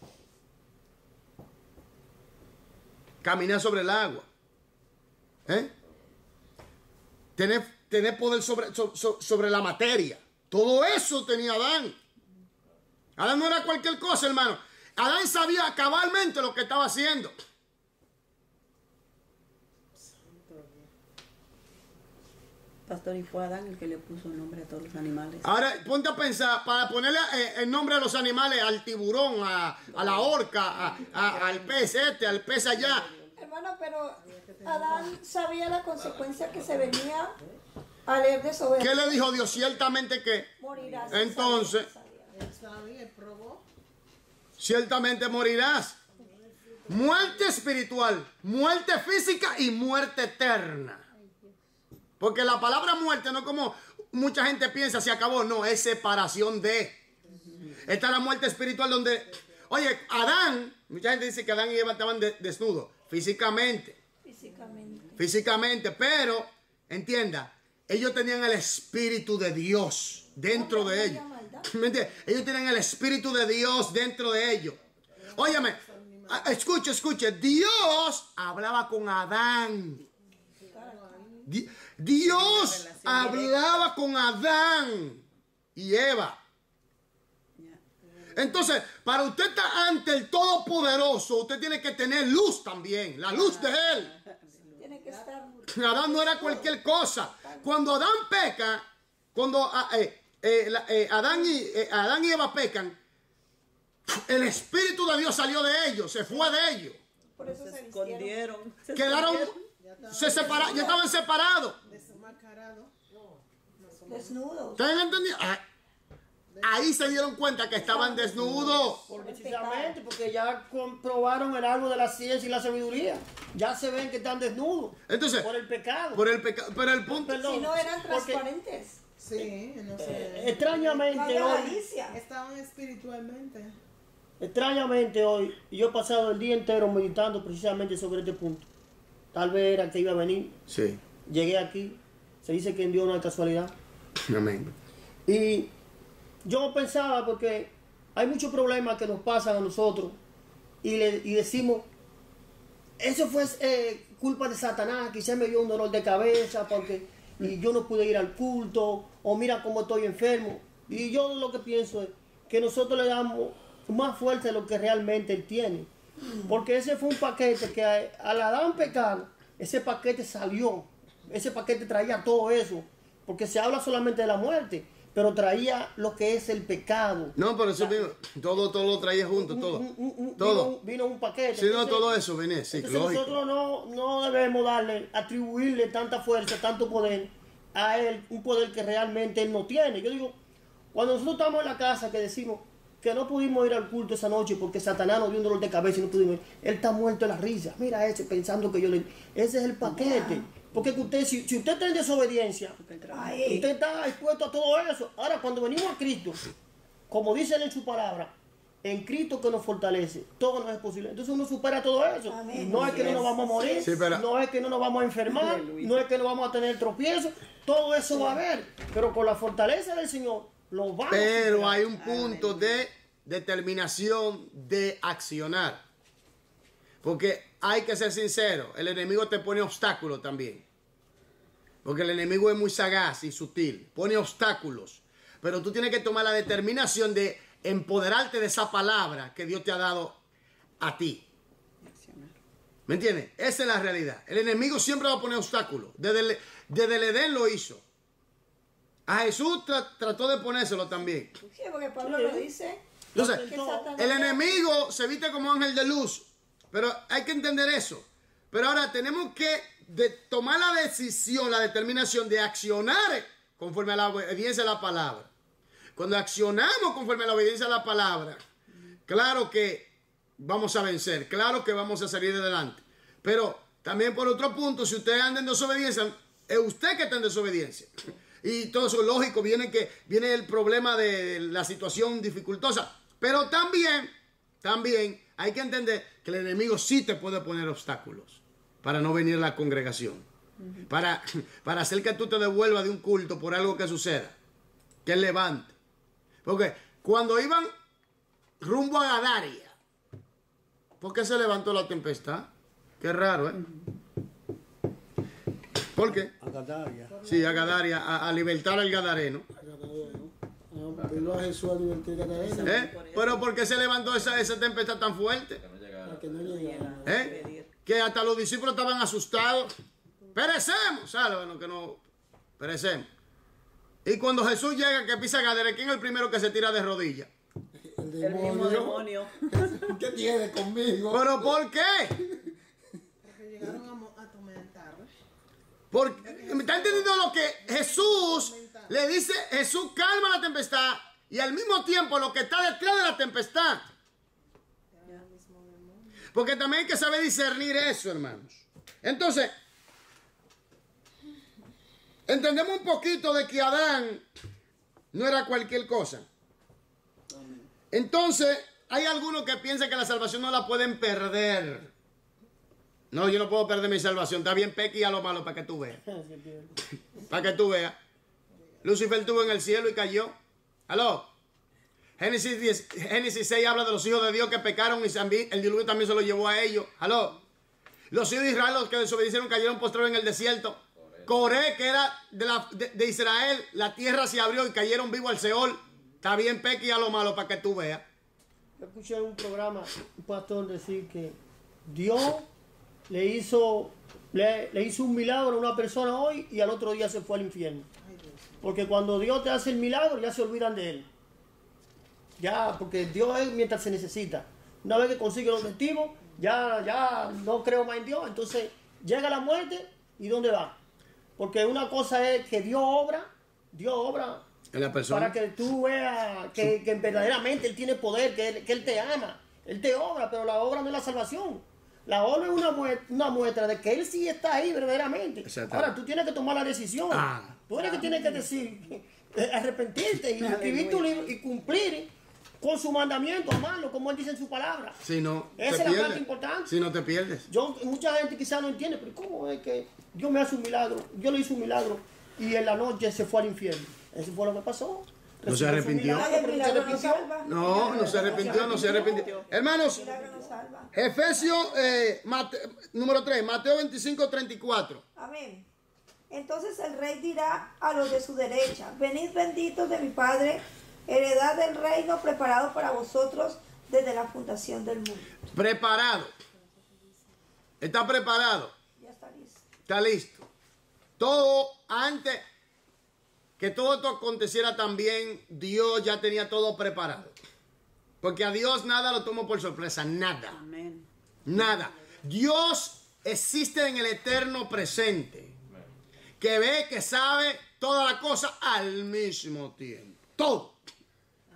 Caminar sobre el agua. Tener poder sobre la materia. Todo eso tenía Adán. Adán no era cualquier cosa, hermano. Adán sabía cabalmente lo que estaba haciendo. Pastor, y fue Adán el que le puso el nombre a todos los animales. Ahora ponte a pensar, para ponerle el nombre a los animales, al tiburón, a la orca, al pez al pez allá. Hermano, pero Adán sabía la consecuencia que se venía al él desobedecer. ¿Qué le dijo Dios? Ciertamente que Morirás. entonces, Él sabía, probó. ciertamente morirás. Muerte espiritual, muerte física y muerte eterna. Porque la palabra muerte no es como mucha gente piensa, se acabó. No, es separación de. Esta es la muerte espiritual donde... Oye, Adán, mucha gente dice que Adán y Eva estaban desnudos. Físicamente. Físicamente, pero, entienda, ellos tenían el Espíritu de Dios dentro de ellos. ¿Me entiendes? Ellos tenían el Espíritu de Dios dentro de ellos. Óyeme, escuche, Dios hablaba con Adán. Dios hablaba con Adán y Eva. Entonces, para usted estar ante el Todopoderoso, usted tiene que tener luz también, la luz de Él. Tiene que estar. Adán no era cualquier cosa. Cuando Adán peca, cuando Adán y Eva pecan, el Espíritu de Dios salió de ellos, se fue de ellos. Por eso se Escondieron. Quedaron, se separaron, ya estaban separados. desnudos. ¿Ustedes entendieron? Ahí se dieron cuenta que estaban desnudos. Precisamente porque ya comprobaron el árbol de la ciencia y la sabiduría. Ya se ven que están desnudos. Entonces, por el pecado. Por el pecado. Pero el punto. Perdón, Si no eran porque, transparentes. Sí, no sé. extrañamente La hoy, malicia. Estaban espiritualmente. extrañamente hoy, yo he pasado el día entero meditando precisamente sobre este punto. Tal vez era que iba a venir. Sí. Llegué aquí. Se dice que en Dios no hay casualidad. Amén. Y yo pensaba, porque hay muchos problemas que nos pasan a nosotros y decimos, eso fue culpa de Satanás, quizás me dio un dolor de cabeza porque y yo no pude ir al culto, o mira cómo estoy enfermo. Y yo lo que pienso es que nosotros le damos más fuerza de lo que realmente él tiene. Porque ese fue un paquete que al Adán pecar, ese paquete salió. Ese paquete traía todo eso. porque se habla solamente de la muerte, pero traía lo que es el pecado. No, pero eso mismo, todo lo traía junto, todo. Todo. Vino un paquete. Sí, no, Entonces, todo eso viene, sí, entonces lógico. nosotros no debemos atribuirle tanta fuerza, tanto poder a él, un poder que realmente él no tiene. Yo digo, cuando nosotros estamos en la casa que decimos que no pudimos ir al culto esa noche porque Satanás nos dio un dolor de cabeza y no pudimos ir, él está muerto de la risa. Mira ese, pensando que yo le... Ese es el paquete. Porque que usted, si usted está en desobediencia, Ahí. usted está expuesto a todo eso. Ahora, cuando venimos a Cristo, como dice él en su palabra, en Cristo que nos fortalece, todo nos es posible. Entonces uno supera todo eso. Amén. No es que no nos vamos a morir, Sí, pero- no es que no nos vamos a enfermar, no es que no vamos a tener tropiezos, todo eso va a haber. Pero con la fortaleza del Señor, lo vamos a Pero superar. hay un punto de determinación de accionar. Porque hay que ser sincero, el enemigo te pone obstáculos también. Porque el enemigo es muy sagaz y sutil, pone obstáculos. Pero tú tienes que tomar la determinación de empoderarte de esa palabra que Dios te ha dado a ti. ¿Me entiendes? Esa es la realidad. El enemigo siempre va a poner obstáculos. Desde el Edén lo hizo. A Jesús trató de ponérselo también. Sí, porque Pablo lo dice. Entonces, Que Satanás- el enemigo se viste como ángel de luz, pero hay que entender eso. Pero ahora tenemos que tomar la decisión, la determinación de accionar conforme a la obediencia a la palabra. Cuando accionamos conforme a la obediencia a la palabra, claro que vamos a vencer, claro que vamos a salir adelante. Pero también por otro punto, si usted anda en desobediencia, es usted que está en desobediencia. Y todo eso es lógico, viene el problema de la situación dificultosa. Pero también hay que entender que el enemigo sí te puede poner obstáculos para no venir a la congregación. Para hacer que tú te devuelvas de un culto por algo que suceda. Que él levante. Porque cuando iban rumbo a Gadaria, ¿por qué se levantó la tempestad? Qué raro, ¿eh? ¿Por qué? A Gadaria. Sí, a Gadaria, a libertar al gadareno. Vino a Jesús a divertir a Gadareno, Pero ¿por qué se levantó esa tempestad tan fuerte? Que no llegara. que no llegara. Que hasta los discípulos estaban asustados. Perecemos, ¿sabes? Bueno, que no perecemos. Y cuando Jesús llega, que pisa Gadara, ¿quién es el primero que se tira de rodillas? El El mismo demonio. demonio. ¿Qué tiene conmigo? ¿Pero por qué? Porque llegaron a atormentar. Porque, ¿me está entendiendo lo que Jesús le dice? Jesús calma la tempestad y al mismo tiempo lo que está detrás de la tempestad. Porque también hay que saber discernir eso, hermanos. Entonces, entendemos un poquito de que Adán no era cualquier cosa. Entonces, hay algunos que piensan que la salvación no la pueden perder. No, yo no puedo perder mi salvación. Está bien, peque a lo malo para que tú veas. Para que tú veas. Lucifer estuvo en el cielo y cayó. ¿Aló? Génesis 6 habla de los hijos de Dios que pecaron y el diluvio también se lo llevó a ellos. ¿Aló? Los hijos de Israel, los que desobedecieron, cayeron postrados en el desierto. Coré, que era de Israel, la tierra se abrió y cayeron vivos al Seol. Está bien, peque a lo malo para que tú veas. Yo escuché en un programa un pastor decir que Dios le hizo un milagro a una persona hoy y al otro día se fue al infierno. Porque cuando Dios te hace el milagro ya se olvidan de él. Ya, porque Dios es mientras se necesita. Una vez que consigue el objetivo, ya no creo más en Dios. Entonces llega la muerte y ¿dónde va? Porque una cosa es que Dios obra En la persona. para que tú veas que verdaderamente Él tiene poder, que Él te ama. Él te obra, pero la obra no es la salvación. La obra es una muestra de que Él sí está ahí verdaderamente. Exacto. Ahora, tú tienes que tomar la decisión. Ah. Tú eres que tienes que decir, arrepentirte y escribir tu libro y cumplir con su mandamiento, amarlo, como Él dice en su palabra. Si no, Esa te es la pierdes. parte importante. Si no te pierdes. Mucha gente quizás no entiende, pero ¿cómo es que Dios me hace un milagro? Yo le hice un milagro y en la noche se fue al infierno. Eso fue lo que pasó. No se arrepintió. Ay, el milagro no salva. No se arrepintió. Hermanos, El milagro no salva. Efesios, número 3, Mateo 25, 34. Amén. Entonces el rey dirá a los de su derecha: venid benditos de mi Padre, heredad del reino preparado para vosotros desde la fundación del mundo. Preparado. Está preparado. Ya está listo. Está listo. Todo antes. que todo esto aconteciera también, Dios ya tenía todo preparado. Porque a Dios nada lo tomó por sorpresa, nada. Amén. Nada. Dios existe en el eterno presente. Que ve, que sabe toda la cosa al mismo tiempo. Todo.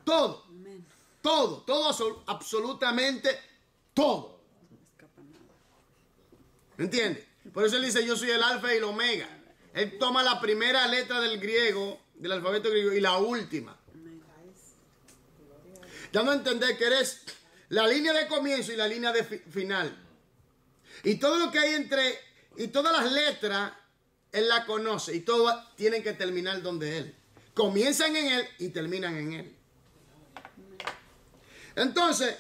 Todo. Amén. Todo, absolutamente todo. No escapa nada. ¿Me entiende? Por eso él dice, yo soy el alfa y el omega. Él toma la primera letra del griego, del alfabeto griego, y la última. Amén. Dando a entender que eres la línea de comienzo y la línea de final. Y todo lo que hay entre, y todas las letras, él la conoce. Y todas tienen que terminar donde él. Comienzan en él y terminan en él. Entonces,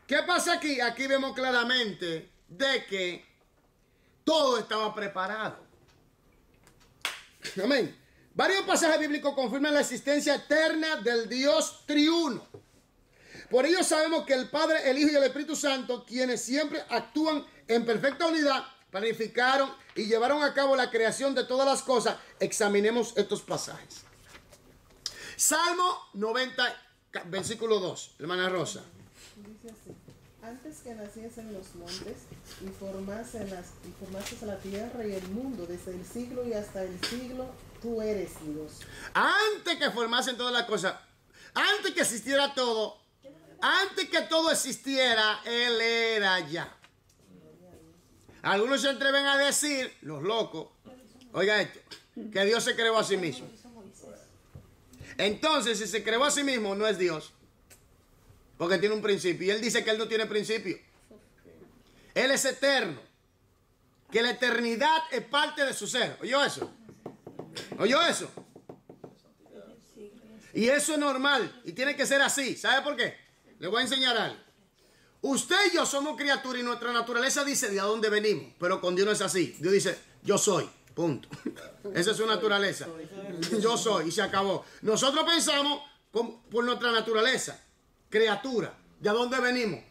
¿qué pasa aquí? Aquí vemos claramente de que todo estaba preparado. Amén. Varios pasajes bíblicos confirman la existencia eterna del Dios triuno. Por ello sabemos que el Padre, el Hijo y el Espíritu Santo, quienes siempre actúan en perfecta unidad, planificaron y llevaron a cabo la creación de todas las cosas. Examinemos estos pasajes. Salmo 90, versículo 2, hermana Rosa. Dice así: antes que naciesen los montes y formases la tierra y el mundo, desde el siglo y hasta el siglo, tú eres Dios. Antes que formasen todas las cosas, antes que existiera todo, antes que todo existiera, Él era ya. Algunos se atreven a decir, los locos, oiga esto, que Dios se creó a sí mismo. Entonces, si se creó a sí mismo, no es Dios. Porque tiene un principio. Y Él dice que Él no tiene principio. Él es eterno. Que la eternidad es parte de su ser. ¿Oyó eso? ¿Oyó eso? Y eso es normal. Y tiene que ser así. ¿Sabe por qué? Le voy a enseñar algo. Usted y yo somos criaturas y nuestra naturaleza dice de dónde venimos. Pero con Dios no es así. Dios dice, yo soy. Punto. Esa es su naturaleza. Yo soy. Y se acabó. Nosotros pensamos por nuestra naturaleza. Criatura. ¿De dónde venimos?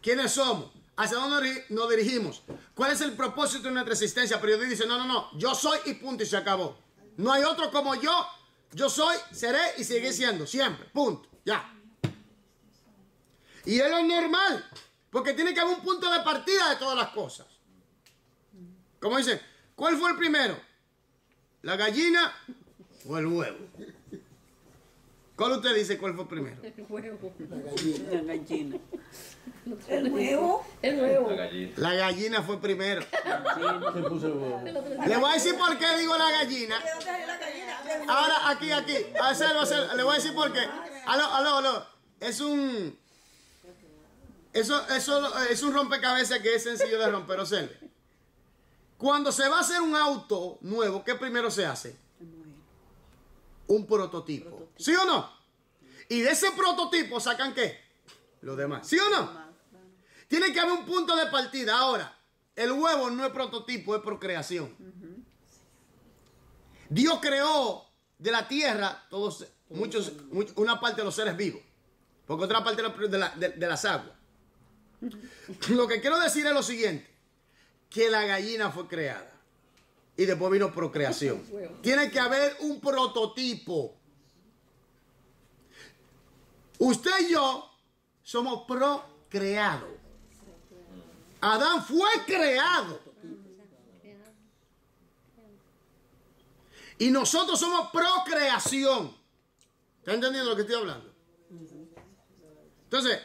¿Quiénes somos? ¿Hacia dónde nos dirigimos? ¿Cuál es el propósito de nuestra existencia? Pero Dios dice, no. Yo soy y punto. Y se acabó. No hay otro como yo. Yo soy, seré y seguiré siendo. Siempre. Punto. Ya. Y es lo normal. Porque tiene que haber un punto de partida de todas las cosas. Como dice, ¿cuál fue el primero? ¿La gallina o el huevo? ¿Cuál usted dice cuál fue primero? El huevo. La gallina. El huevo. El huevo. La gallina. La gallina fue primero. ¿Qué puso el huevo? Le voy a decir por qué digo la gallina. ¿De dónde salió la gallina? Ahora, aquí. Hacerlo. Le voy a decir por qué. Aló. Eso es un rompecabezas que es sencillo de romper. Observe. Cuando se va a hacer un auto nuevo, ¿qué primero se hace? Un prototipo. ¿Sí o no? Y de ese prototipo sacan ¿qué? Lo demás. ¿Sí o no? Tiene que haber un punto de partida. Ahora, el huevo no es prototipo, es procreación. Dios creó de la tierra una parte de los seres vivos. Porque otra parte de las aguas. Lo que quiero decir es lo siguiente. Que la gallina fue creada. Y después vino procreación. Tiene que haber un prototipo. Usted y yo somos procreados. Adán fue creado. Y nosotros somos procreación. ¿Está entendiendo lo que estoy hablando? Entonces,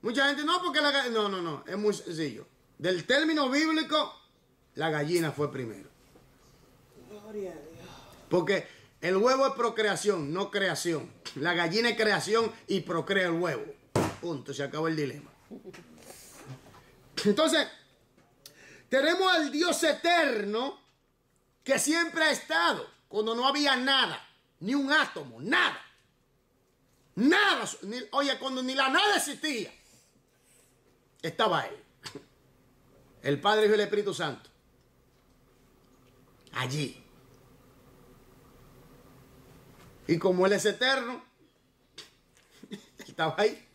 mucha gente no, porque la gallina... No. Es muy sencillo. Del término bíblico, la gallina fue primero. Gloria a Dios. Porque el huevo es procreación, no creación. La gallina es creación y procrea el huevo. Punto, se acabó el dilema. Entonces, tenemos al Dios eterno que siempre ha estado cuando no había nada, ni un átomo, nada. Nada, cuando ni la nada existía, estaba Él. El Padre, Hijo y el Espíritu Santo. Allí. Y como Él es eterno, estaba ahí.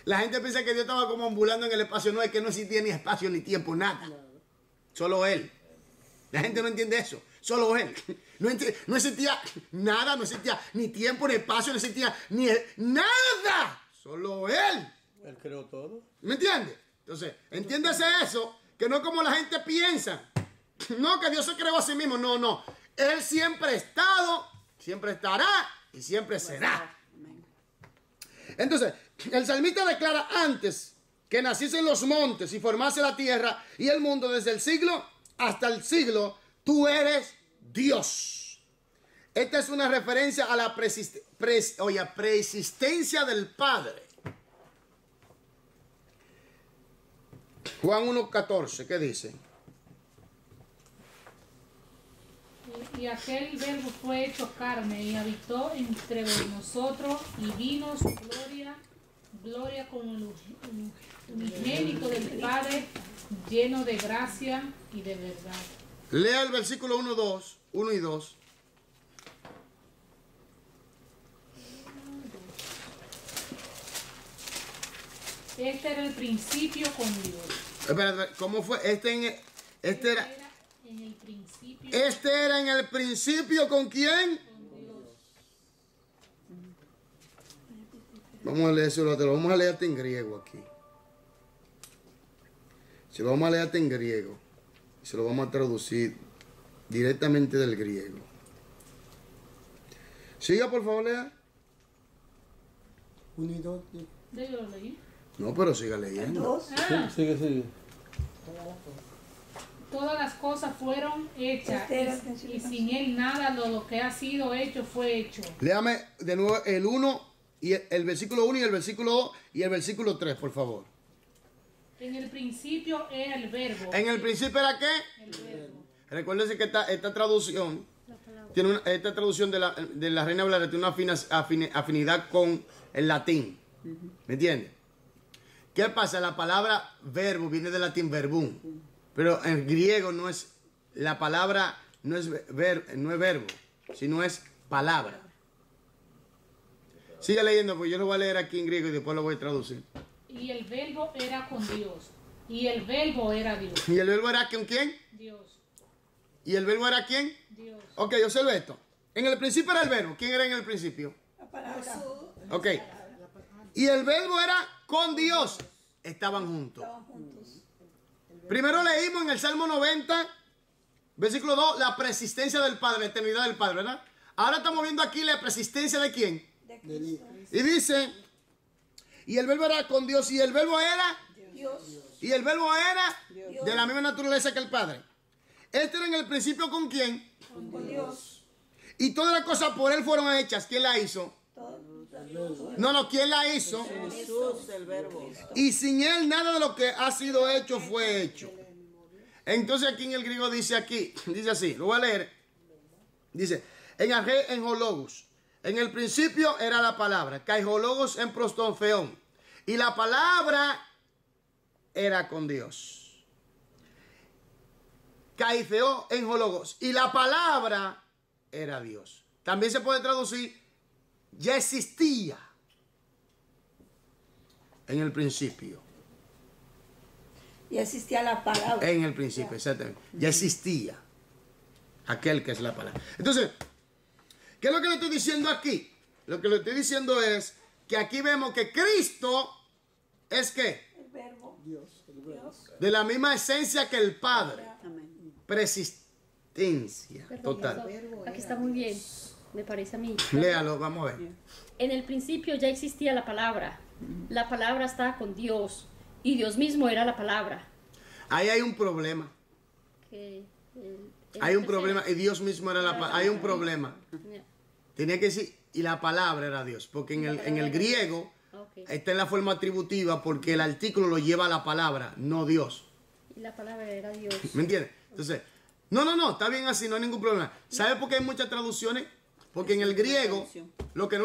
La gente piensa que Dios estaba como ambulando en el espacio. No, es que no existía ni espacio, ni tiempo, nada. Solo Él. La gente no entiende eso. solo Él. No existía nada, no existía ni tiempo, ni espacio, no existía ni nada, solo Él. Él creó todo. ¿Me entiendes? Entonces, entiéndase eso, que no es como la gente piensa. No, que Dios se creó a sí mismo. No, no. Él siempre ha estado, siempre estará y siempre será. Entonces, el salmista declara antes que naciesen los montes y formase la tierra y el mundo desde el siglo hasta el siglo, tú eres Dios. Esta es una referencia a la preexistencia del Padre. Juan 1:14, ¿qué dice? Y aquel verbo fue hecho carne y habitó entre nosotros y vino su gloria como el unigénito del Padre, lleno de gracia y de verdad. Lea el versículo 1 y 2. Este era el principio con Dios. Espera, ¿cómo fue? Este era en el principio. Este era en el principio, ¿con quién? Con Dios. Vamos a leer eso, te lo vamos a leerte en griego aquí. Se lo vamos a leerte en griego. Y se lo vamos a traducir directamente del griego. Siga, por favor, lea. Unido. ¿De yo lo leí? No, pero siga leyendo. Dos. Ah, Sigue. todas las cosas fueron hechas Este era el principio. y sin él nada de lo que ha sido hecho fue hecho. Léame de nuevo el 1 y el versículo 1 y el versículo 2 y el versículo 3, por favor. En el principio era el verbo. En el principio era ¿qué? El verbo. Recuérdense que esta traducción tiene esta traducción de la Reina Valera tiene una afinidad con el latín. ¿Me entiendes? ¿Qué pasa? La palabra verbo viene del latín verbum, pero en griego no es la palabra, no es verbo, sino es palabra. Sigue leyendo, pues yo lo voy a leer aquí en griego y después lo voy a traducir. Y el verbo era con Dios. Y el verbo era Dios. ¿Y el verbo era con quién? Dios. ¿Y el verbo era quién? Dios. Ok, observe esto. En el principio era el verbo. ¿Quién era en el principio? La palabra. Ok. Y el verbo era con Dios. Estaban juntos. Estaban juntos. Primero leímos en el Salmo 90, versículo 2, la persistencia del Padre, la eternidad del Padre, ¿verdad? Ahora estamos viendo aquí la persistencia de quién. De Cristo. Y dice, y el verbo era con Dios, y el verbo era, Dios. y el verbo era de la misma naturaleza que el Padre. Este era en el principio con quién. Con Dios. Y todas las cosas por él fueron hechas. ¿Quién la hizo? Todo. No, ¿quién la hizo? Jesús, el verbo. Y sin él nada de lo que ha sido hecho fue hecho. Entonces aquí en el griego dice así, lo voy a leer. Dice, en arge en hologos. En el principio era la palabra, kaihologos en prostonfeón. Y la palabra era con Dios. Kaifeo en hologos. Y la palabra era Dios. También se puede traducir, ya existía en el principio. Y existía la palabra. En el principio, exactamente. Ya existía aquel que es la palabra. Entonces, ¿qué es lo que le estoy diciendo aquí? Lo que le estoy diciendo es que aquí vemos que Cristo es ¿qué? El verbo. Dios. El verbo. De la misma esencia que el Padre. Amén. Persistencia Perdón, total. pastor. Aquí está muy bien, me parece a mí. Léalo, vamos a ver. En el principio ya existía la palabra. La palabra estaba con Dios y Dios mismo era la palabra. Ahí hay un problema. Hay un problema y Dios mismo era la palabra. Hay un problema. Tenía que decir, y la palabra era Dios. Porque en el griego está en la forma atributiva porque el artículo lo lleva a la palabra, no Dios. Y la palabra era Dios. ¿Me entiendes? Entonces, no, está bien así, no hay ningún problema. ¿Sabe por qué hay muchas traducciones? Porque en el griego, lo que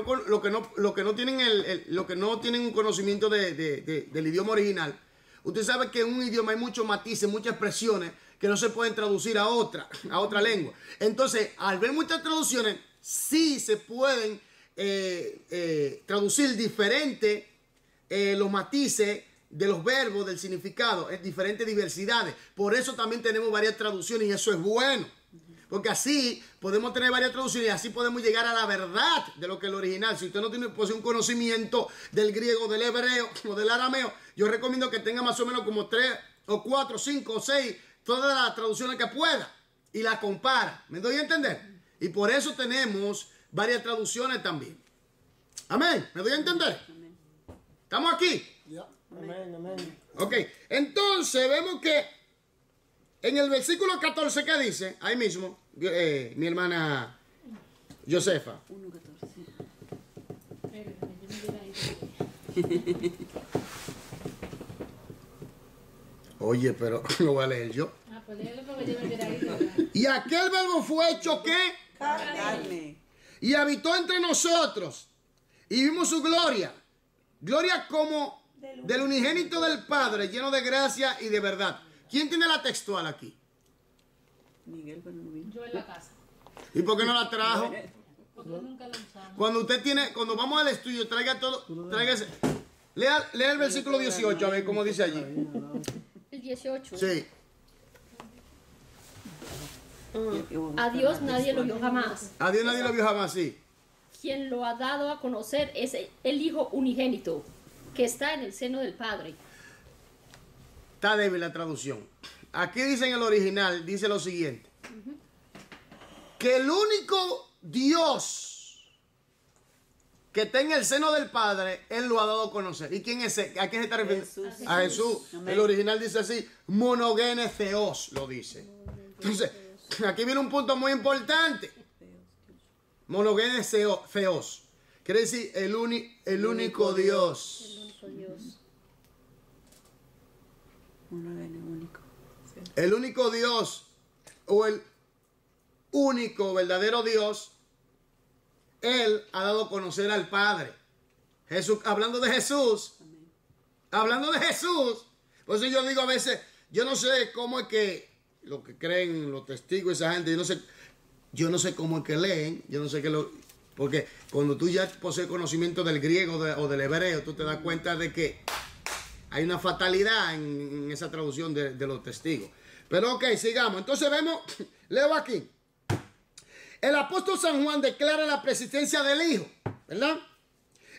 no tienen un conocimiento del idioma original, usted sabe que en un idioma hay muchos matices, muchas expresiones que no se pueden traducir a otra lengua. Entonces, al ver muchas traducciones, sí se pueden traducir diferentes los matices de los verbos, del significado, en diferentes diversidades. Por eso también tenemos varias traducciones y eso es bueno. Porque así podemos tener varias traducciones y así podemos llegar a la verdad de lo que es el original. Si usted no tiene pues, un conocimiento del griego, del hebreo o del arameo, yo recomiendo que tenga más o menos como 3 o 4, 5 o 6, todas las traducciones que pueda y la compara. ¿Me doy a entender? Y por eso tenemos varias traducciones también. Amén. ¿Me doy a entender? ¿Estamos aquí? Amén, amén. Ok. Entonces vemos que en el versículo 14, ¿qué dice? Ahí mismo, mi hermana Josefa. 1:14. Oye, pero lo voy a leer yo. Y aquel verbo fue hecho ¿qué? Carne. Y habitó entre nosotros. Y vimos su gloria. Gloria como del unigénito del Padre, lleno de gracia y de verdad. ¿Quién tiene la textual aquí? Miguel, pero no vino. Yo en la casa. ¿Y por qué no la trajo? Porque nunca la usamos. Cuando vamos al estudio, traiga todo, tráigase. Lea el versículo 18, a ver cómo dice allí. El 18. Sí. A Dios nadie lo vio jamás. A Dios nadie lo vio jamás, sí. Quien lo ha dado a conocer es el Hijo unigénito, que está en el seno del Padre. Está débil la traducción. Aquí dice en el original, dice lo siguiente. Que el único Dios que está en el seno del Padre, Él lo ha dado a conocer. ¿Y quién es ese? ¿A quién se está refiriendo? Jesús. A Jesús. Amén. El original dice así, monogene theos, lo dice. Entonces, aquí viene un punto muy importante. Monogene theos. Quiere decir el único Dios. El único Dios. Único. El único Dios o el único verdadero Dios, Él ha dado a conocer al Padre. Jesús, hablando de Jesús, por eso yo digo a veces, yo no sé cómo es que lo que creen los testigos, esa gente, yo no sé cómo es que leen, yo no sé qué porque cuando tú ya posees conocimiento del griego o del hebreo, tú te das cuenta de que hay una fatalidad en esa traducción de los testigos. Pero ok, sigamos. Entonces vemos, leo aquí. El apóstol San Juan declara la preexistencia del Hijo, ¿verdad?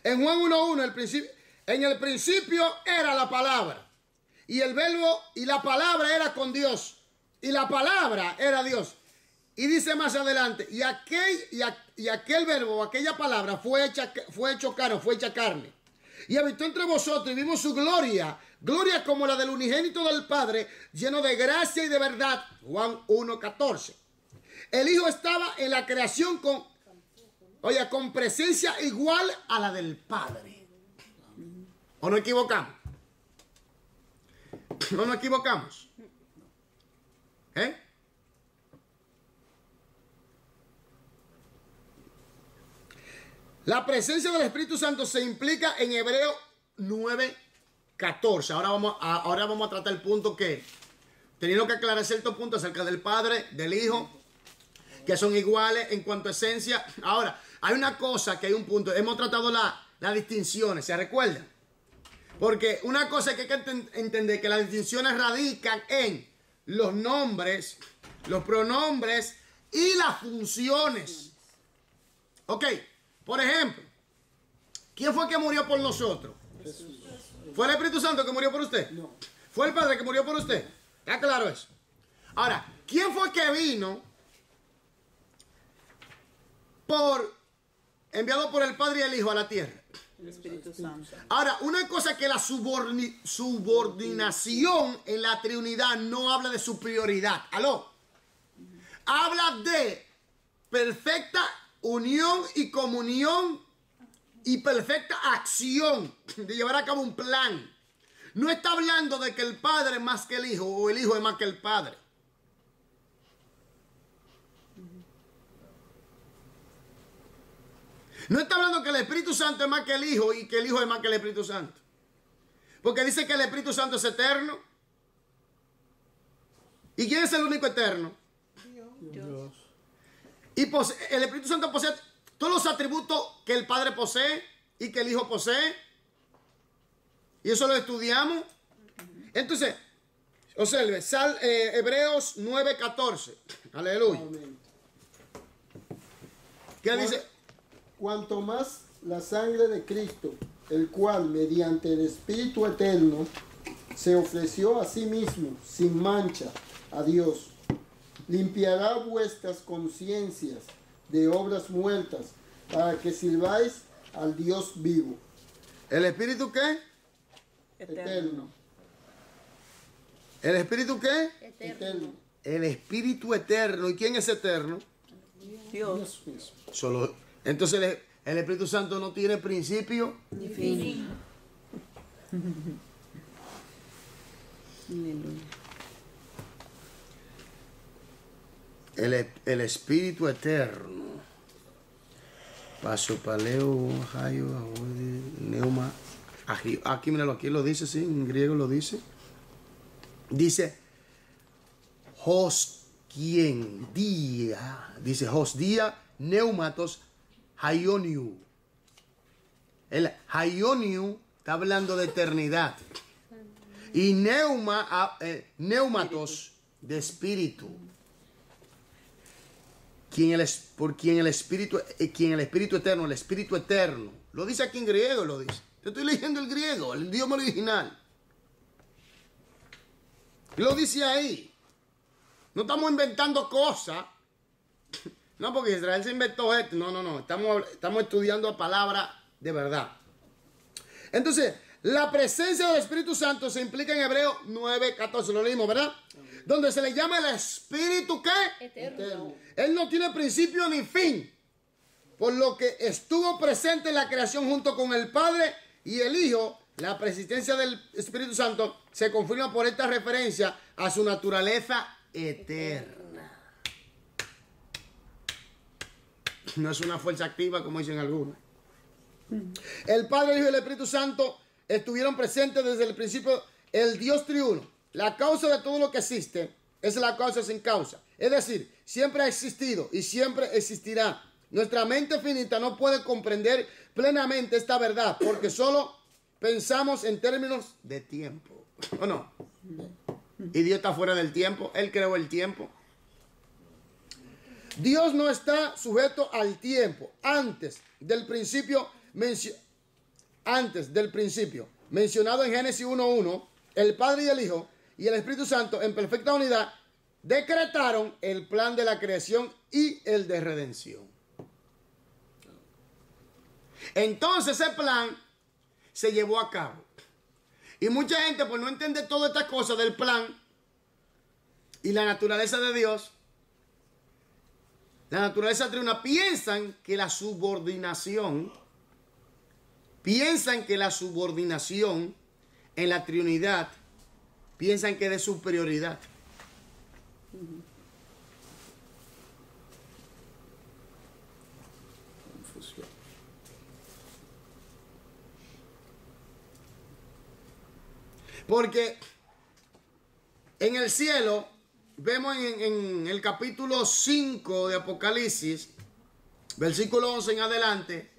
En Juan 1:1, en el principio era la palabra. Y el verbo y la palabra era con Dios. Y la palabra era Dios. Y dice más adelante, y aquel verbo, aquella palabra fue hecho carne. Y habitó entre vosotros y vimos su gloria, gloria como la del unigénito del Padre, lleno de gracia y de verdad. Juan 1:14. El Hijo estaba en la creación con presencia igual a la del Padre. ¿O no equivocamos? ¿No nos equivocamos? ¿Eh? La presencia del Espíritu Santo se implica en Hebreo 9:14. Ahora vamos a tratar el punto que, teniendo que aclarar ciertos puntos acerca del Padre, del Hijo, que son iguales en cuanto a esencia. Ahora, hay una cosa que hay un punto. Hemos tratado las distinciones, ¿se recuerdan? Porque una cosa que hay que entender, que las distinciones radican en los nombres, los pronombres y las funciones. Ok. Por ejemplo, ¿quién fue que murió por nosotros? Jesús. ¿Fue el Espíritu Santo que murió por usted? No. ¿Fue el Padre que murió por usted? ¿Está claro eso? Ahora, ¿quién fue que vino enviado por el Padre y el Hijo a la tierra? El Espíritu Santo. Ahora, una cosa que la subordinación en la Trinidad no habla de superioridad. ¿Aló? Habla de perfecta unión y comunión y perfecta acción de llevar a cabo un plan. No está hablando de que el Padre es más que el Hijo o el Hijo es más que el Padre. No está hablando que el Espíritu Santo es más que el Hijo y que el Hijo es más que el Espíritu Santo. Porque dice que el Espíritu Santo es eterno. ¿Y quién es el único eterno? Dios. Y el Espíritu Santo posee todos los atributos que el Padre posee y que el Hijo posee. Y eso lo estudiamos. Entonces, Observe, Hebreos 9:14. Aleluya. Amén. ¿Qué dice? Cuanto más la sangre de Cristo, el cual mediante el Espíritu Eterno se ofreció a sí mismo sin mancha a Dios, limpiará vuestras conciencias de obras muertas para que sirváis al Dios vivo. ¿El Espíritu qué? Eterno. ¿El Espíritu qué? Eterno. El Espíritu eterno. ¿Y quién es eterno? Dios. Solo. Entonces el Espíritu Santo no tiene principio. Ni fin. Aleluya. El Espíritu eterno. Paso paleo, hayo, neuma. Aquí, míralo, aquí lo dice, sí, en griego lo dice. Dice, hosquien, día. Dice, hosdía, neumatos, haioniu. El haioniu está hablando de eternidad. Y neumatos, de espíritu. Por quien el espíritu eterno, el espíritu eterno. Lo dice aquí en griego, lo dice. Yo estoy leyendo el griego, el idioma original. Lo dice ahí. No estamos inventando cosas. No, porque Israel se inventó esto. No. Estamos estudiando palabra de verdad. Entonces, la presencia del Espíritu Santo se implica en Hebreos 9:14. Lo leímos, ¿verdad? Donde se le llama el Espíritu ¿qué? Eterno. Él no tiene principio ni fin. Por lo que estuvo presente en la creación junto con el Padre y el Hijo. La persistencia del Espíritu Santo se confirma por esta referencia a su naturaleza eterna. No es una fuerza activa como dicen algunos. El Padre, el Hijo y el Espíritu Santo estuvieron presentes desde el principio. El Dios triuno, la causa de todo lo que existe, es la causa sin causa. Es decir, siempre ha existido y siempre existirá. Nuestra mente finita no puede comprender plenamente esta verdad porque solo pensamos en términos de tiempo. ¿O no? Y Dios está fuera del tiempo. Él creó el tiempo. Dios no está sujeto al tiempo. Antes del principio mencionado en Génesis 1:1, el Padre y el Hijo y el Espíritu Santo en perfecta unidad decretaron el plan de la creación y el de redención. Entonces ese plan se llevó a cabo. Y mucha gente, por no entender todas estas cosas del plan y la naturaleza de Dios, la naturaleza triuna, piensan que la subordinación en la Trinidad, piensan que es de superioridad. Porque en el cielo, vemos en el capítulo 5 de Apocalipsis, versículo 11 en adelante,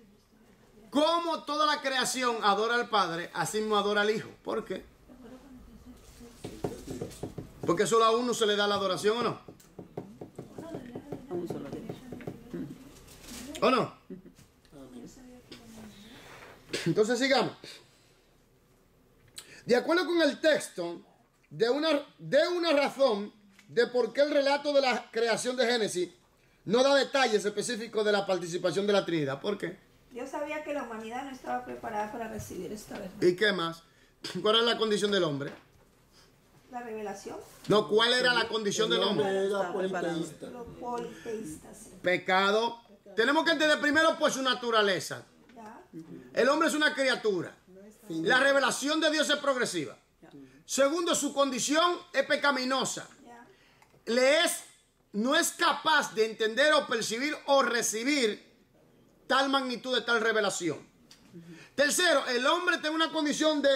cómo toda la creación adora al Padre, así mismo adora al Hijo. ¿Por qué? Porque solo a uno se le da la adoración, ¿o no? A un solo Dios. ¿O no? Entonces sigamos. De acuerdo con el texto, de una razón de por qué el relato de la creación de Génesis no da detalles específicos de la participación de la Trinidad. ¿Por qué? Dios sabía que la humanidad no estaba preparada para recibir esta verdad. ¿Y qué más? ¿Cuál era la condición del hombre? La revelación. No, ¿cuál era la condición del hombre? Era politeísta. Los politeístas. Sí. Pecado. Tenemos que entender primero por su naturaleza. ¿Ya? El hombre es una criatura. La revelación de Dios es progresiva. Segundo, su condición es pecaminosa. ¿Ya? No es capaz de entender o percibir o recibir tal magnitud de tal revelación. Tercero, el hombre tiene una condición de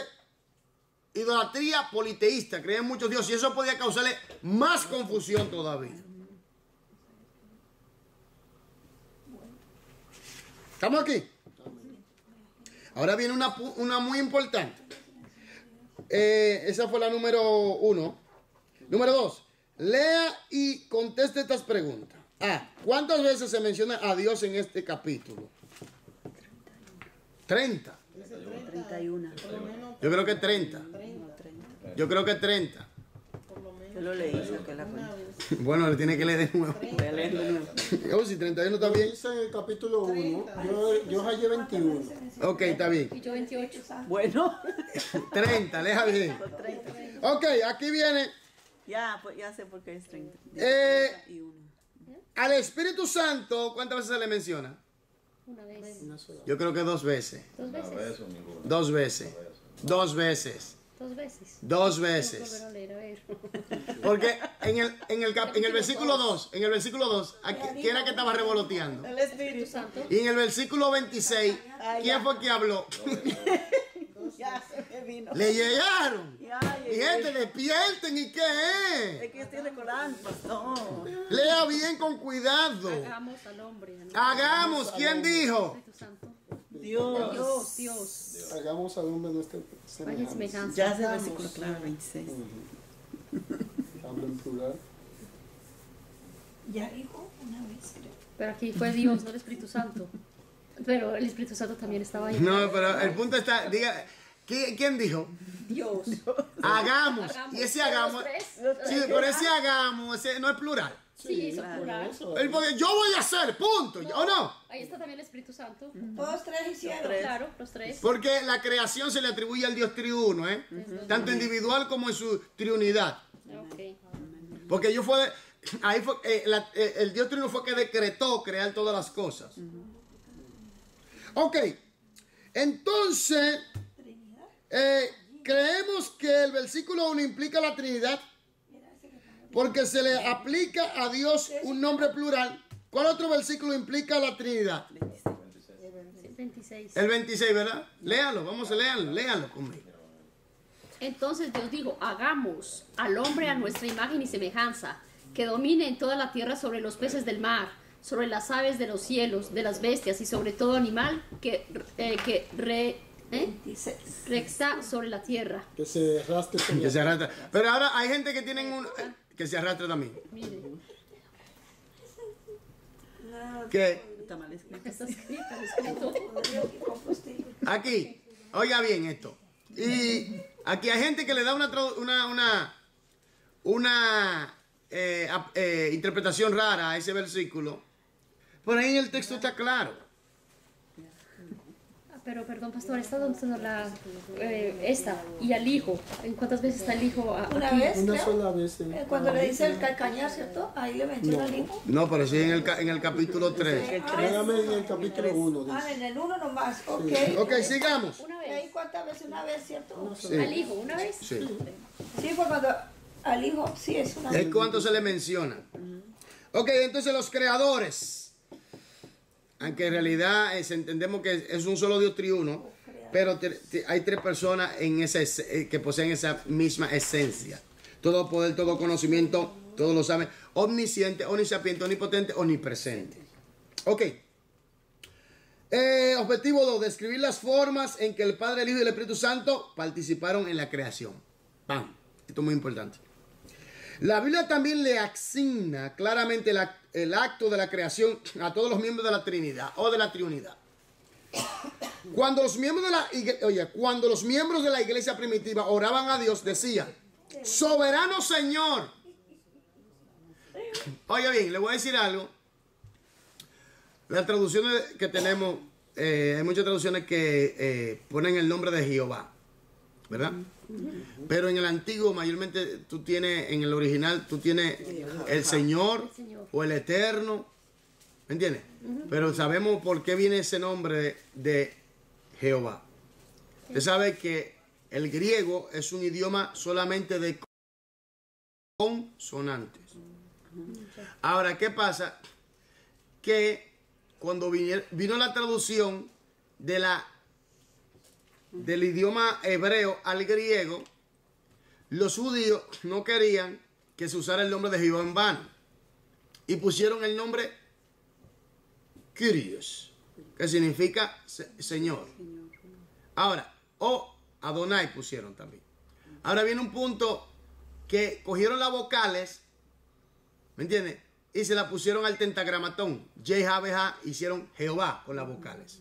idolatría politeísta, cree en muchos dioses, y eso podía causarle más confusión todavía. ¿Estamos aquí? Ahora viene una muy importante. Esa fue la número 1. Número 2. Lea y conteste estas preguntas. A. ¿Cuántas veces se menciona a Dios en este capítulo? 30. 31. Yo creo que 30. Yo creo que 30. Yo lo leí, saqué la cuenta. Bueno, le tiene que leer de nuevo. Voy a leer de nuevo. Oh, si 31 está bien. Dice en el capítulo 1, yo hallé 21. Ok, está bien. Y yo 28. Bueno. 30, leja bien. 30. Ok, aquí viene. Ya, pues ya sé por qué es 30. Y uno. Al Espíritu Santo, ¿cuántas veces se le menciona? Una vez. Yo creo que 2 veces. 2 Una veces. vez o ninguna. 2 veces. 2 veces. 2 veces. 2 Volver veces. a leer, a ver. Porque en el versículo 2, ¿quién era que estaba revoloteando? El Espíritu Santo. Y en el versículo 26, ¿quién fue que habló? Ya se me vino. Le llegaron. Ya Y llegué. gente, despierten, ¿y qué es? Es que estoy recordando, pastor. Lea bien con cuidado. Hagamos al hombre. ¿no? Hagamos, ¿quién dijo? Espíritu Santo. Dios. Dios. Hagamos al hombre nuestra Vaya semejanza. semejanza. Ya es el versículo claro, 26. Habla en plural. Ya dijo una vez, creo. Pero aquí fue Dios, no el Espíritu Santo. Pero el Espíritu Santo también estaba ahí. No, pero el punto está, diga, ¿quién dijo? Dios. Hagamos. Y ese hagamos, Los sí, pero ese hagamos, ese no es plural. Sí, eso es plural. Él puede, yo voy a hacer, punto. ¿O no? Ahí está también el Espíritu Santo. Todos tres hicieron. Claro, los 3. Porque la creación se le atribuye al Dios triuno, ¿eh? Tanto individual como en su triunidad. Ok. Porque ahí fue, el Dios triuno fue que decretó crear todas las cosas. Ok, entonces, creemos que el versículo 1 implica la Trinidad porque se le aplica a Dios un nombre plural. ¿Cuál otro versículo implica la Trinidad? 26. El 26, ¿verdad? Léalo, vamos a léalo conmigo. Entonces Dios dijo, hagamos al hombre a nuestra imagen y semejanza, que domine en toda la tierra sobre los peces del mar, sobre las aves de los cielos, de las bestias y sobre todo animal que recta sobre la tierra. Que se arrastre sobre Que se arrastra. Pero ahora hay gente que tienen que se arrastra también. Mire, Que Está mal escrito. está escrito. aquí, oiga bien esto. Y aquí hay gente que le da una interpretación rara a ese versículo. Por ahí el texto está claro. Pero perdón, pastor, esta donde está esta y al hijo. ¿En cuántas veces está el hijo? Una Aquí? vez, Una creo. sola vez. Cuando le dice el calcañar, ¿cierto? Ahí le menciona al hijo. No, pero sí en el capítulo 3. Créame en el capítulo 1. Ah, en el 1 nomás. Ok. Ok, sigamos. Una ¿Y ahí vez. cuántas veces? Una vez, ¿cierto? Sí. Al hijo, una vez. Sí. Sí, pues cuando al hijo, sí, es una vez. Es cuánto se le menciona. Ok, entonces los creadores. Aunque en realidad entendemos que es un solo Dios triuno, pero hay 3 personas que poseen esa misma esencia. Todo poder, todo conocimiento, todo lo sabe. Omnisciente, omnisapiente, omnipotente, omnipresente. Ok. Objetivo 2. Describir las formas en que el Padre, el Hijo y el Espíritu Santo participaron en la creación. ¡Pam! Esto es muy importante. La Biblia también le asigna claramente el acto de la creación a todos los miembros de la Trinidad o de la Triunidad. Cuando los miembros de la iglesia primitiva oraban a Dios, decían: soberano Señor. Oiga bien, le voy a decir algo. Las traducciones que tenemos, hay muchas traducciones que ponen el nombre de Jehová, ¿verdad? Pero en el antiguo, mayormente tú tienes, en el original, tú tienes el Señor o el Eterno, ¿me entiendes? Pero sabemos por qué viene ese nombre de Jehová. Usted sabe que el griego es un idioma solamente de consonantes. Ahora, ¿qué pasa? Que cuando vino la traducción del idioma hebreo al griego, los judíos no querían que se usara el nombre de Jehová en vano y pusieron el nombre Kyrios, que significa Señor. Ahora, o Adonai pusieron también. Ahora viene un punto que cogieron las vocales, ¿me entiendes? Y se la pusieron al tentagramatón. JHBH, hicieron Jehová con las vocales.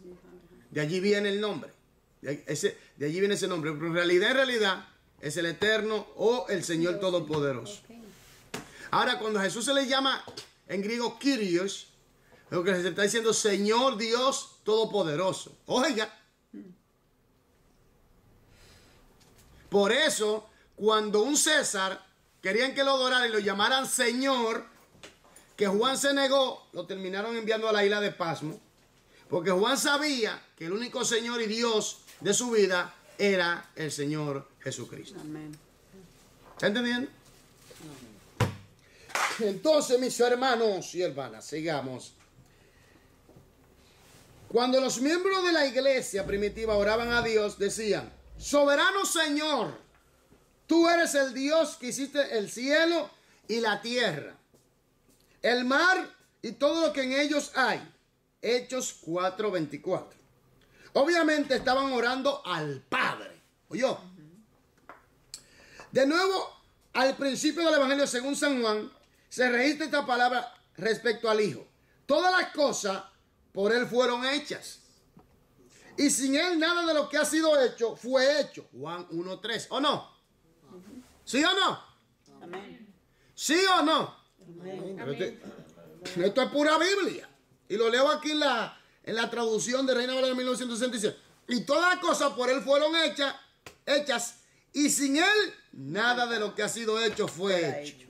De allí viene el nombre. De allí viene ese nombre. Pero en realidad, es el Eterno o el Señor Todopoderoso. Ahora, cuando a Jesús se le llama en griego Kyrios, lo que se está diciendo Señor Dios Todopoderoso. Oiga. Por eso, cuando un César querían que lo adoraran y lo llamaran Señor, que Juan se negó, lo terminaron enviando a la isla de Pasmo, porque Juan sabía que el único Señor y Dios de su vida era el Señor Jesucristo. Amén. ¿Está entendiendo? Entonces, mis hermanos y hermanas, sigamos. Cuando los miembros de la iglesia primitiva oraban a Dios, decían: soberano Señor, tú eres el Dios que hiciste el cielo y la tierra, el mar y todo lo que en ellos hay. Hechos 4:24. Obviamente estaban orando al Padre. ¿Oyó? De nuevo, al principio del Evangelio según San Juan, se registra esta palabra respecto al Hijo. Todas las cosas por Él fueron hechas. Y sin Él nada de lo que ha sido hecho fue hecho. Juan 1:3. ¿O no? ¿Sí o no? Amén. ¿Sí o no? Amén. Esto es pura Biblia. Y lo leo aquí en la traducción de Reina Valera de 1967. Y todas las cosas por Él fueron hechas. Y sin Él nada de lo que ha sido hecho fue hecho.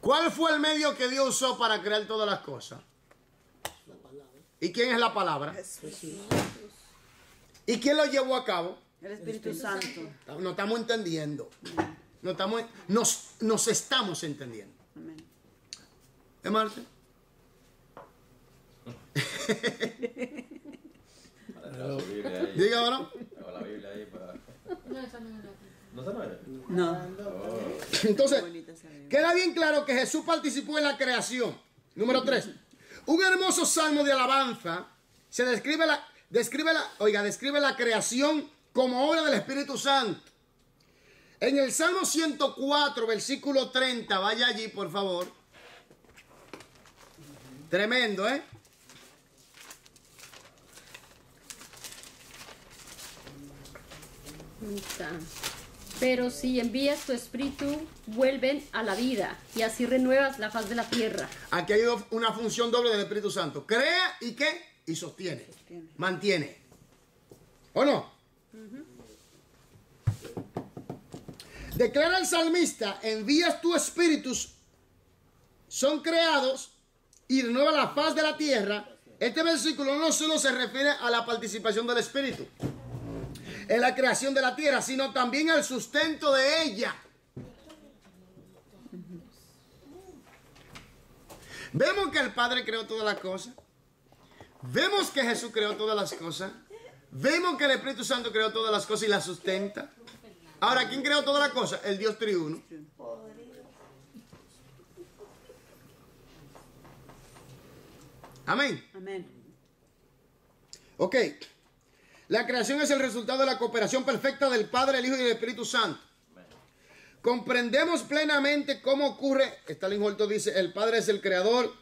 ¿Cuál fue el medio que Dios usó para crear todas las cosas? ¿Y quién es la palabra? ¿Y quién lo llevó a cabo? El Espíritu Santo. No estamos entendiendo. Nos estamos entendiendo. Amén. ¿Es Marte? Diga ahora. La Biblia ahí para... No, esa no es la- ¿No se mueve? No. Entonces, queda bien claro que Jesús participó en la creación. Número 3. Un hermoso salmo de alabanza se describe la creación como obra del Espíritu Santo. En el Salmo 104, versículo 30, vaya allí, por favor. Tremendo, ¿eh? Pero si envías tu espíritu, vuelven a la vida y así renuevas la faz de la tierra. Aquí hay una función doble del Espíritu Santo. Crea y ¿qué? Y sostiene. Mantiene. ¿O no? Declara el salmista: envías tu espíritus, son creados y renueva la faz de la tierra. Este versículo no solo se refiere a la participación del Espíritu en la creación de la tierra, sino también al sustento de ella. Vemos que el Padre creó todas las cosas. Vemos que Jesús creó todas las cosas. Vemos que el Espíritu Santo creó todas las cosas y las sustenta. Ahora, ¿quién creó todas las cosas? El Dios triuno. Amén. Amén. Ok. La creación es el resultado de la cooperación perfecta del Padre, el Hijo y el Espíritu Santo. Comprendemos plenamente cómo ocurre. Stalin Holto dice: el Padre es el creador,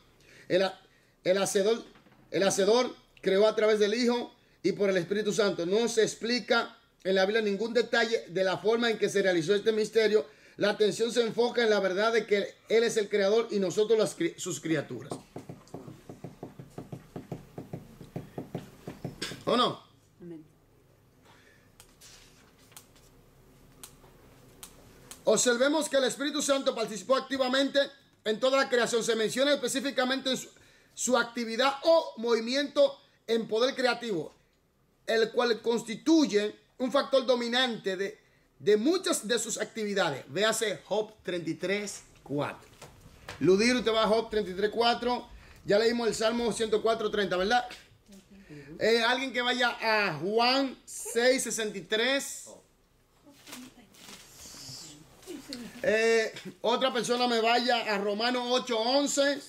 el hacedor creó a través del Hijo y por el Espíritu Santo. No se explica en la Biblia ningún detalle de la forma en que se realizó este misterio. La atención se enfoca en la verdad de que Él es el creador y nosotros sus criaturas. ¿O no? Amén. Observemos que el Espíritu Santo participó activamente en toda la creación. Se menciona específicamente en su actividad o movimiento en poder creativo, el cual constituye un factor dominante de muchas de sus actividades. Véase Job 33:4. Ludir, usted va a Job 33:4. Ya leímos el Salmo 104:30, ¿verdad? Alguien que vaya a Juan 6:63. Otra persona me vaya a Romanos 8:11.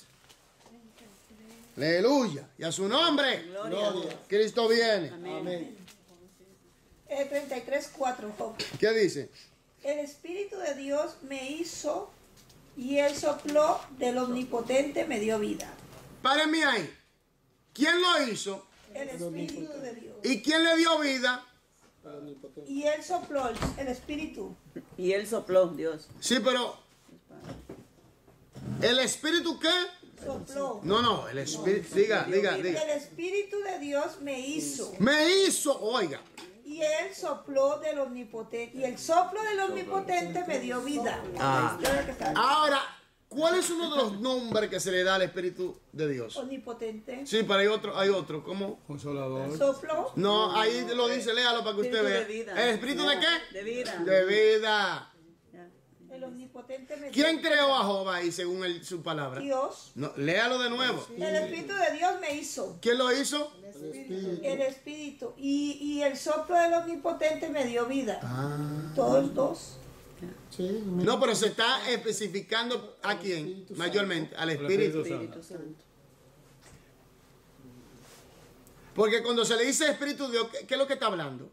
Aleluya. Y a su nombre. Gloria. Cristo viene. Amén. 33:4, Job. ¿Qué dice? El Espíritu de Dios me hizo y el soplo del Omnipotente me dio vida. Párenme ahí. ¿Quién lo hizo? El Espíritu de Dios. ¿Y quién le dio vida? Y él sopló el Espíritu. Y él sopló, Dios. Sí, pero ¿el Espíritu qué? Sopló. No, el Espíritu, diga. El Espíritu de Dios me hizo. Me hizo, oiga. Y él sopló del Omnipotente. Y el soplo del Omnipotente me dio vida. Ah. La historia que está ahí. Ahora, ¿cuál es uno de los nombres que se le da al Espíritu de Dios? Omnipotente. Sí, pero hay otro, ¿cómo? Consolador. Soplo. No, ahí lo dice, léalo para que usted Espíritu vea. de vida. ¿El Espíritu de qué? De vida. De vida. Ya. El Omnipotente me dio ¿Quién vida. creó a Job ahí según su palabra? Dios. No, léalo de nuevo. El Espíritu de Dios me hizo. ¿Quién lo hizo? El Espíritu. Y el soplo del Omnipotente me dio vida. Todos dos. Sí, No, pero se está especificando a quién, mayormente, al Espíritu. Espíritu Santo. Porque cuando se le dice Espíritu de Dios, ¿qué es lo que está hablando?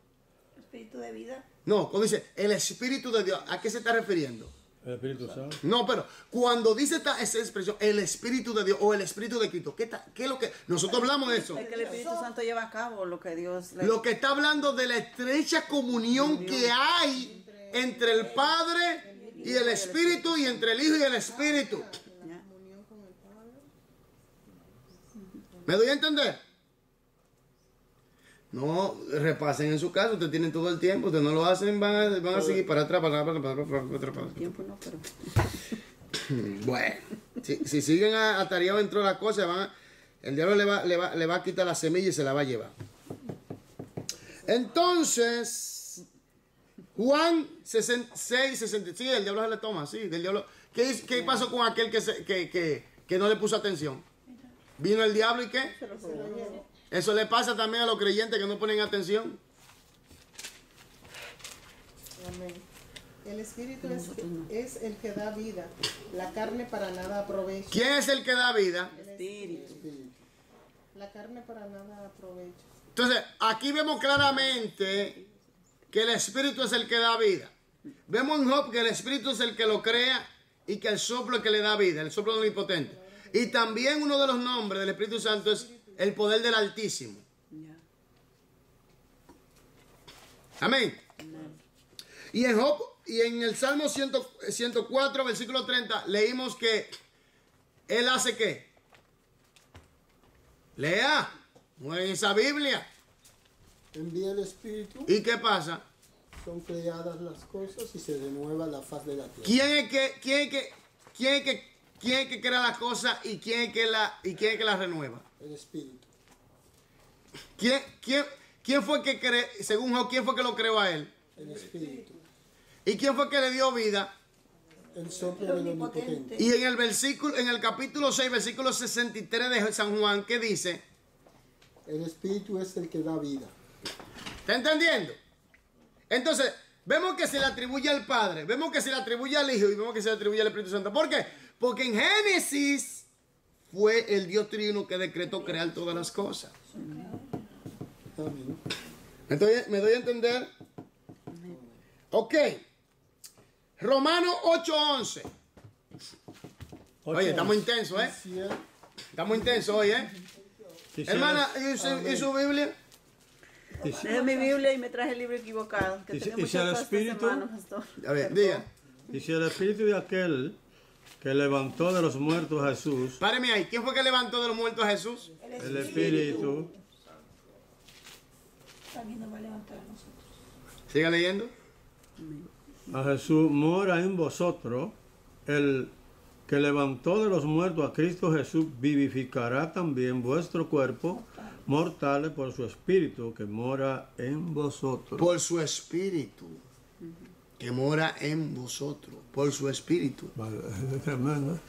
Espíritu de vida. No, cuando dice el Espíritu de Dios, ¿a qué se está refiriendo? El Espíritu Santo. No, pero cuando dice esa expresión, el Espíritu de Dios o el Espíritu de Cristo, ¿qué es lo que nosotros hablamos de eso? Es que el Espíritu Santo lleva a cabo lo que Dios le... Lo que está hablando de la estrecha comunión que hay entre el Padre y el Espíritu y entre el Hijo y el Espíritu. Ya. ¿Me doy a entender? No, repasen en su caso, ustedes tienen todo el tiempo, ustedes no lo hacen, van a seguir para atrás, para atrás. Tiempo no, pero... Bueno, si siguen atareados dentro de la cosa, el diablo le va a quitar la semilla y se la va a llevar. Entonces, Juan 6, 60, sí, el diablo se le toma, sí, del diablo. ¿Qué pasó con aquel que no le puso atención? ¿Vino el diablo y qué? Eso le pasa también a los creyentes que no ponen atención. Amén. El Espíritu es el que da vida. La carne para nada aprovecha. ¿Quién es el que da vida? Espíritu. La carne para nada aprovecha. Entonces, aquí vemos claramente que el Espíritu es el que da vida. Vemos en Job que el Espíritu es el que lo crea y que el soplo es el que le da vida, el soplo omnipotente. Y también uno de los nombres del Espíritu Santo es el poder del Altísimo. Ya. Amén. Y en Job, y en el Salmo 104, versículo 30, leímos que Él hace ¿qué? Lea, no en esa Biblia. envía el Espíritu, ¿Y qué pasa? son creadas las cosas y se renueva la faz de la tierra. ¿Quién es que crea las cosas y quién es que la renueva? El Espíritu. ¿Quién fue que creó, según Job, quién fue que lo creó a él? El Espíritu. ¿Y quién fue que le dio vida? El soplo del Omnipotente. Y en el capítulo 6, versículo 63 de San Juan, ¿qué dice? El Espíritu es el que da vida. ¿Está entendiendo? Entonces, vemos que se le atribuye al Padre, vemos que se le atribuye al Hijo y vemos que se le atribuye al Espíritu Santo. ¿Por qué? Porque en Génesis fue el Dios trino que decretó crear todas las cosas. Amén. ¿Me doy a entender? Ok. Romanos 8:11. Oye, estamos intensos, ¿eh? Estamos intensos hoy, ¿eh? Hermana, ¿y su Biblia? Dejé mi Biblia y me traje el libro equivocado. Que tenía y si el muchas cosas esta Espíritu- semana, pastor. A ver, diga. Y si el Espíritu de aquel que levantó de los muertos a Jesús, Páreme ahí. ¿Quién fue que levantó de los muertos a Jesús? el Espíritu, También nos va a levantar a nosotros. Siga leyendo. a Jesús mora en vosotros, el que levantó de los muertos a Cristo Jesús vivificará también vuestro cuerpo mortales por su Espíritu que mora en vosotros. Por su Espíritu. Que mora en vosotros. Por su Espíritu. Vale, es tremendo.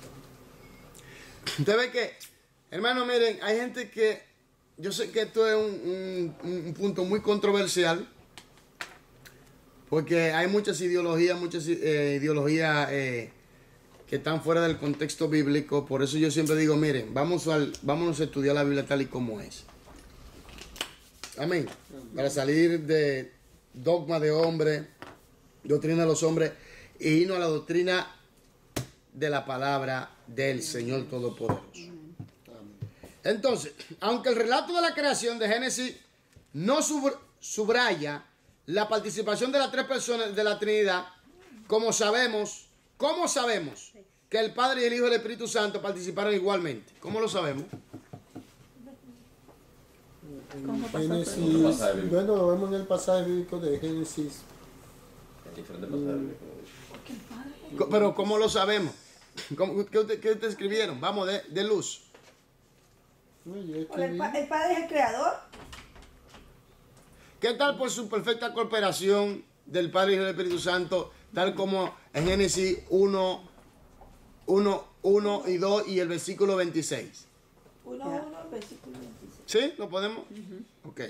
Usted ve que, hermano, miren, hay gente que, yo sé que esto es un punto muy controversial, porque hay muchas ideologías que están fuera del contexto bíblico. Por eso yo siempre digo, miren, vámonos a estudiar la Biblia tal y como es. Amén. Para salir de dogma de hombre doctrina de los hombres y no a la doctrina de la palabra del Señor Todopoderoso. Entonces, aunque el relato de la creación de Génesis no subraya la participación de las tres personas de la Trinidad, como sabemos que el Padre y el Hijo y el Espíritu Santo participaron igualmente. ¿Cómo lo sabemos? En Génesis, bueno, lo vemos en el pasaje bíblico de Génesis. En diferentes pasajes bíblicos. Pero ¿cómo lo sabemos? ¿Qué te escribieron? Vamos, de luz. No, yo El escribí. Padre es el creador. ¿Qué tal por su perfecta cooperación del Padre y del Espíritu Santo, tal como en Génesis 1 y 2 y el versículo 26? 1:1, versículo 26. ¿Sí? ¿Lo podemos? Ok.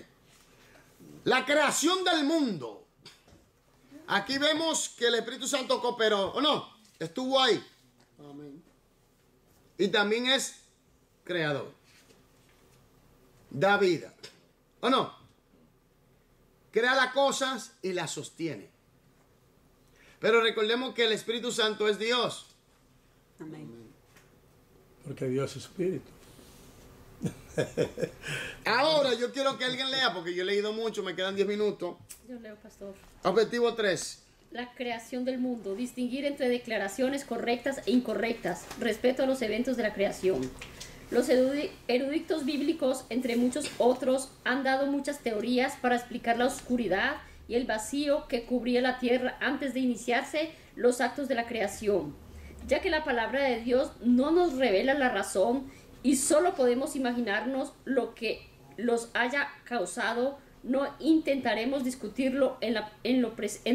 La creación del mundo. Aquí vemos que el Espíritu Santo cooperó, ¿o no? Estuvo ahí. Amén. Y también es creador. Da vida, ¿o no? Crea las cosas y las sostiene. Pero recordemos que el Espíritu Santo es Dios. Amén. Porque Dios es espíritu. Ahora yo quiero que alguien lea, porque yo he leído mucho, me quedan 10 minutos. Yo leo, pastor. Objetivo 3. La creación del mundo. Distinguir entre declaraciones correctas e incorrectas respecto a los eventos de la creación. Los eruditos bíblicos, entre muchos otros, han dado muchas teorías para explicar la oscuridad y el vacío que cubría la tierra antes de iniciarse los actos de la creación, ya que la palabra de Dios no nos revela la razón y solo podemos imaginarnos lo que los haya causado. No intentaremos discutirlo en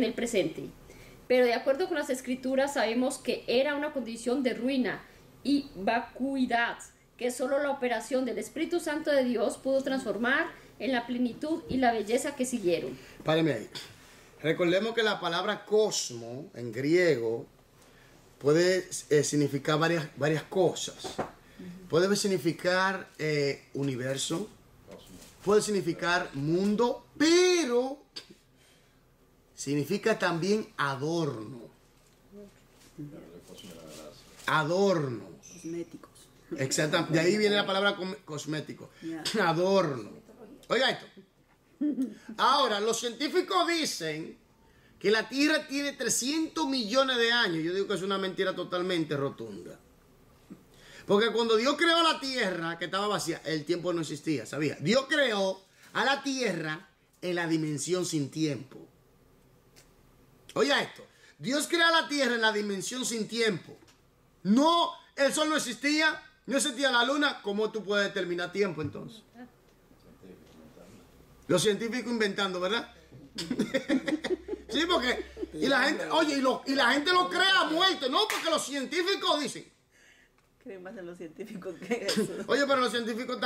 el presente, pero de acuerdo con las escrituras sabemos que era una condición de ruina y vacuidad que solo la operación del Espíritu Santo de Dios pudo transformar en la plenitud y la belleza que siguieron. Páreme ahí. Recordemos que la palabra cosmo en griego puede significar varias cosas. Puede significar universo, puede significar mundo, pero significa también adorno. Adorno. Cosméticos. Exactamente. De ahí viene la palabra cosmético. Yeah. Adorno. Oiga esto. Ahora, los científicos dicen que la Tierra tiene 300 millones de años. Yo digo que es una mentira totalmente rotunda. Porque cuando Dios creó la Tierra, que estaba vacía, el tiempo no existía, ¿sabía? Dios creó a la Tierra en la dimensión sin tiempo. Oiga esto. Dios crea la Tierra en la dimensión sin tiempo. No, el sol no existía, no existía la luna. ¿Cómo tú puedes determinar tiempo entonces? Los científicos inventando, ¿verdad? Sí, porque... Y la gente, oye, y la gente lo crea muerto. No, porque los científicos dicen... Creen más en los científicos que eso. Oye, pero los científicos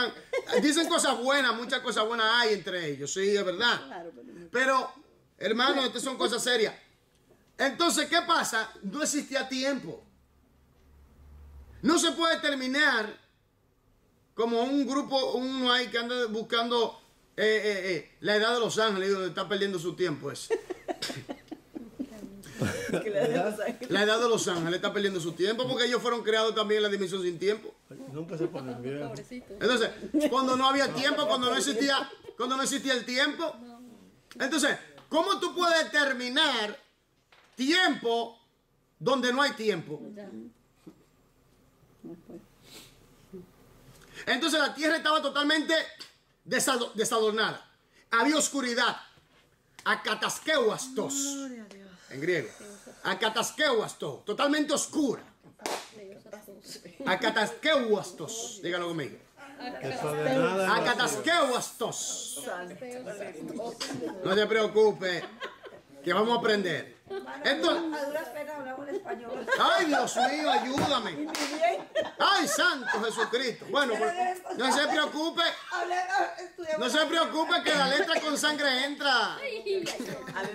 dicen cosas buenas, muchas cosas buenas hay entre ellos, sí, es verdad. Claro, Pero, hermano, estas son cosas serias. Entonces, ¿qué pasa? No existía tiempo. No se puede terminar como un grupo, uno ahí que anda buscando la edad de los ángeles, donde está perdiendo su tiempo ese. La edad de los ángeles está perdiendo su tiempo porque ellos fueron creados también en la dimensión sin tiempo. Nunca se ponen bien. Entonces, cuando no había tiempo, cuando no existía el tiempo. Entonces, ¿cómo tú puedes determinar tiempo donde no hay tiempo? Entonces la tierra estaba totalmente desadornada. Había oscuridad. Akataskehuastos. En griego. Akataskehuastos. Totalmente oscura. Akataskehuastos. Dígalo conmigo. Akataskehuastos. No te preocupes, que vamos a aprender. Entonces, A duras penas hablamos en español. ay, Dios mío, ayúdame. Ay, Santo Jesucristo. Bueno, pues, no se preocupe. No se preocupe que la letra con sangre entra. A mí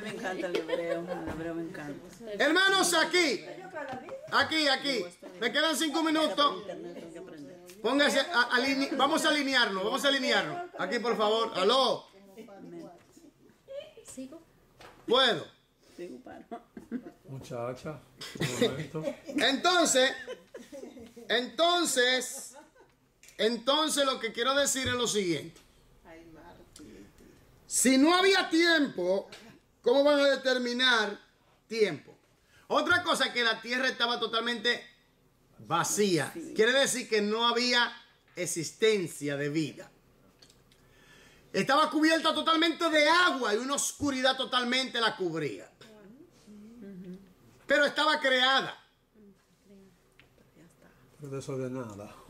me encanta el hebreo me encanta. Hermanos, aquí. Me quedan 5 minutos. Póngase, vamos a alinearnos, Aquí, por favor. Aló. ¿Sigo? ¿Puedo? Digo, paro. Muchacha, un momento. Entonces lo que quiero decir es lo siguiente. Si no había tiempo, ¿cómo van a determinar tiempo? Otra cosa es que la tierra estaba totalmente vacía. Quiere decir que no había existencia de vida. Estaba cubierta totalmente de agua y una oscuridad totalmente la cubría. Pero estaba creada.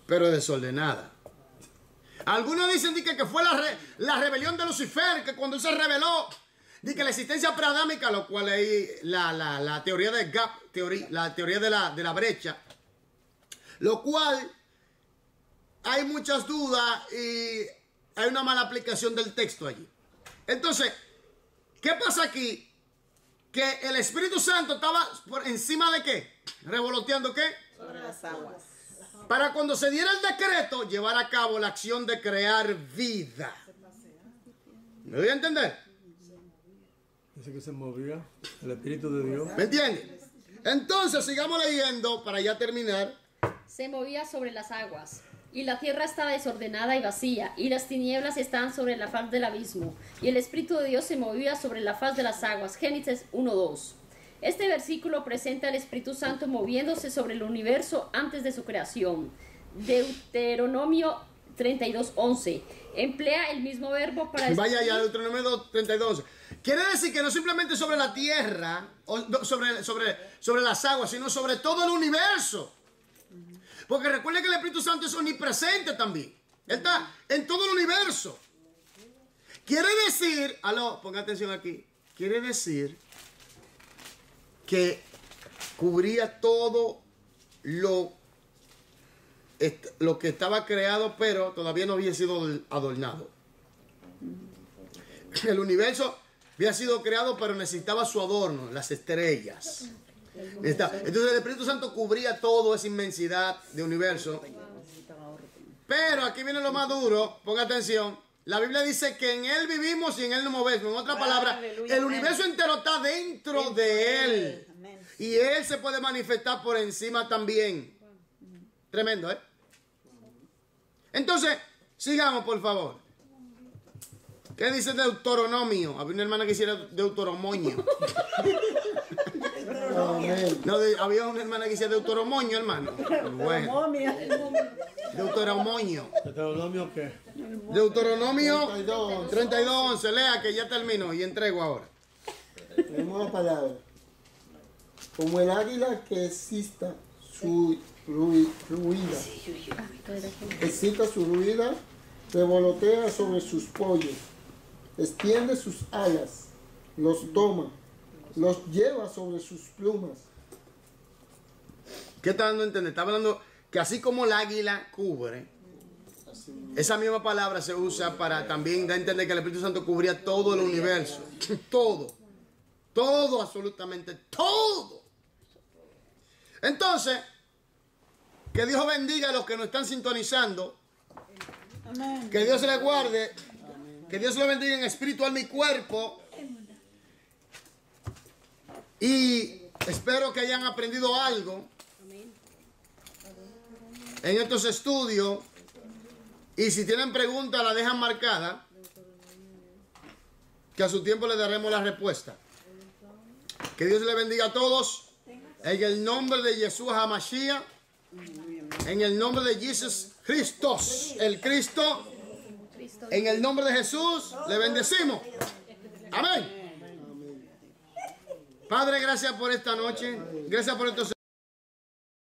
Pero desordenada. Algunos dicen que fue la rebelión de Lucifer, que cuando él se rebeló, de que la existencia preadámica, lo cual es la teoría del gap, la teoría de la brecha, lo cual hay muchas dudas y hay una mala aplicación del texto allí. Entonces, ¿qué pasa aquí? Que el Espíritu Santo estaba por encima de ¿qué? Revoloteando ¿qué? Sobre las aguas. Para cuando se diera el decreto, llevar a cabo la acción de crear vida. ¿Me voy a entender? Dice que se movía el Espíritu de Dios. ¿Me entiendes? Entonces, sigamos leyendo para ya terminar. Se movía sobre las aguas, y la tierra estaba desordenada y vacía, y las tinieblas estaban sobre la faz del abismo, y el Espíritu de Dios se movía sobre la faz de las aguas. Génesis 1:2. Este versículo presenta al Espíritu Santo moviéndose sobre el universo antes de su creación. Deuteronomio 32:11. Emplea el mismo verbo para... Vaya ya, Deuteronomio 32:11. Quiere decir que no simplemente sobre la tierra, o sobre las aguas, sino sobre todo el universo. Porque recuerden que el Espíritu Santo es omnipresente también. Él está en todo el universo. Quiere decir, ponga atención aquí. Quiere decir que cubría todo lo que estaba creado, pero todavía no había sido adornado. El universo había sido creado, pero necesitaba su adorno, las estrellas. Entonces el Espíritu Santo cubría toda esa inmensidad de universo. Pero aquí viene lo más duro, ponga atención. La Biblia dice que en Él vivimos y en Él nos movemos. En otras palabras, el universo entero está dentro de Él. Y Él se puede manifestar por encima también. Tremendo, ¿eh? Entonces, sigamos, por favor. ¿Qué dice Deuteronomio? Había una hermana que hiciera Deuteromonio. No, había una hermana que hiciera Deuteromonio, hermano. Bueno. Deuteromonio. ¿Deuteronomio qué? Deuteronomio 32:11. Lea que ya termino y entrego ahora. Tenemos la palabra. Como el águila que excita su ruida, revolotea sobre sus pollos, extiende sus alas, los toma, los lleva sobre sus plumas. ¿Qué está dando a entender? Está hablando que así como el águila cubre, esa misma palabra se usa para también dar a entender que el Espíritu Santo cubría todo el universo. Todo, absolutamente todo. Entonces, que Dios bendiga a los que nos están sintonizando. Amén. Que Dios les guarde. Amén. Que Dios les bendiga en espíritu, alma y cuerpo. Y espero que hayan aprendido algo en estos estudios. Y si tienen preguntas, la dejan marcada, que a su tiempo les daremos la respuesta. Que Dios les bendiga a todos. En el nombre de Jesús HaMashiach. En el nombre de Jesús Christos, el Cristo. En el nombre de Jesús, le bendecimos. Amén. Padre, gracias por esta noche. Gracias por estos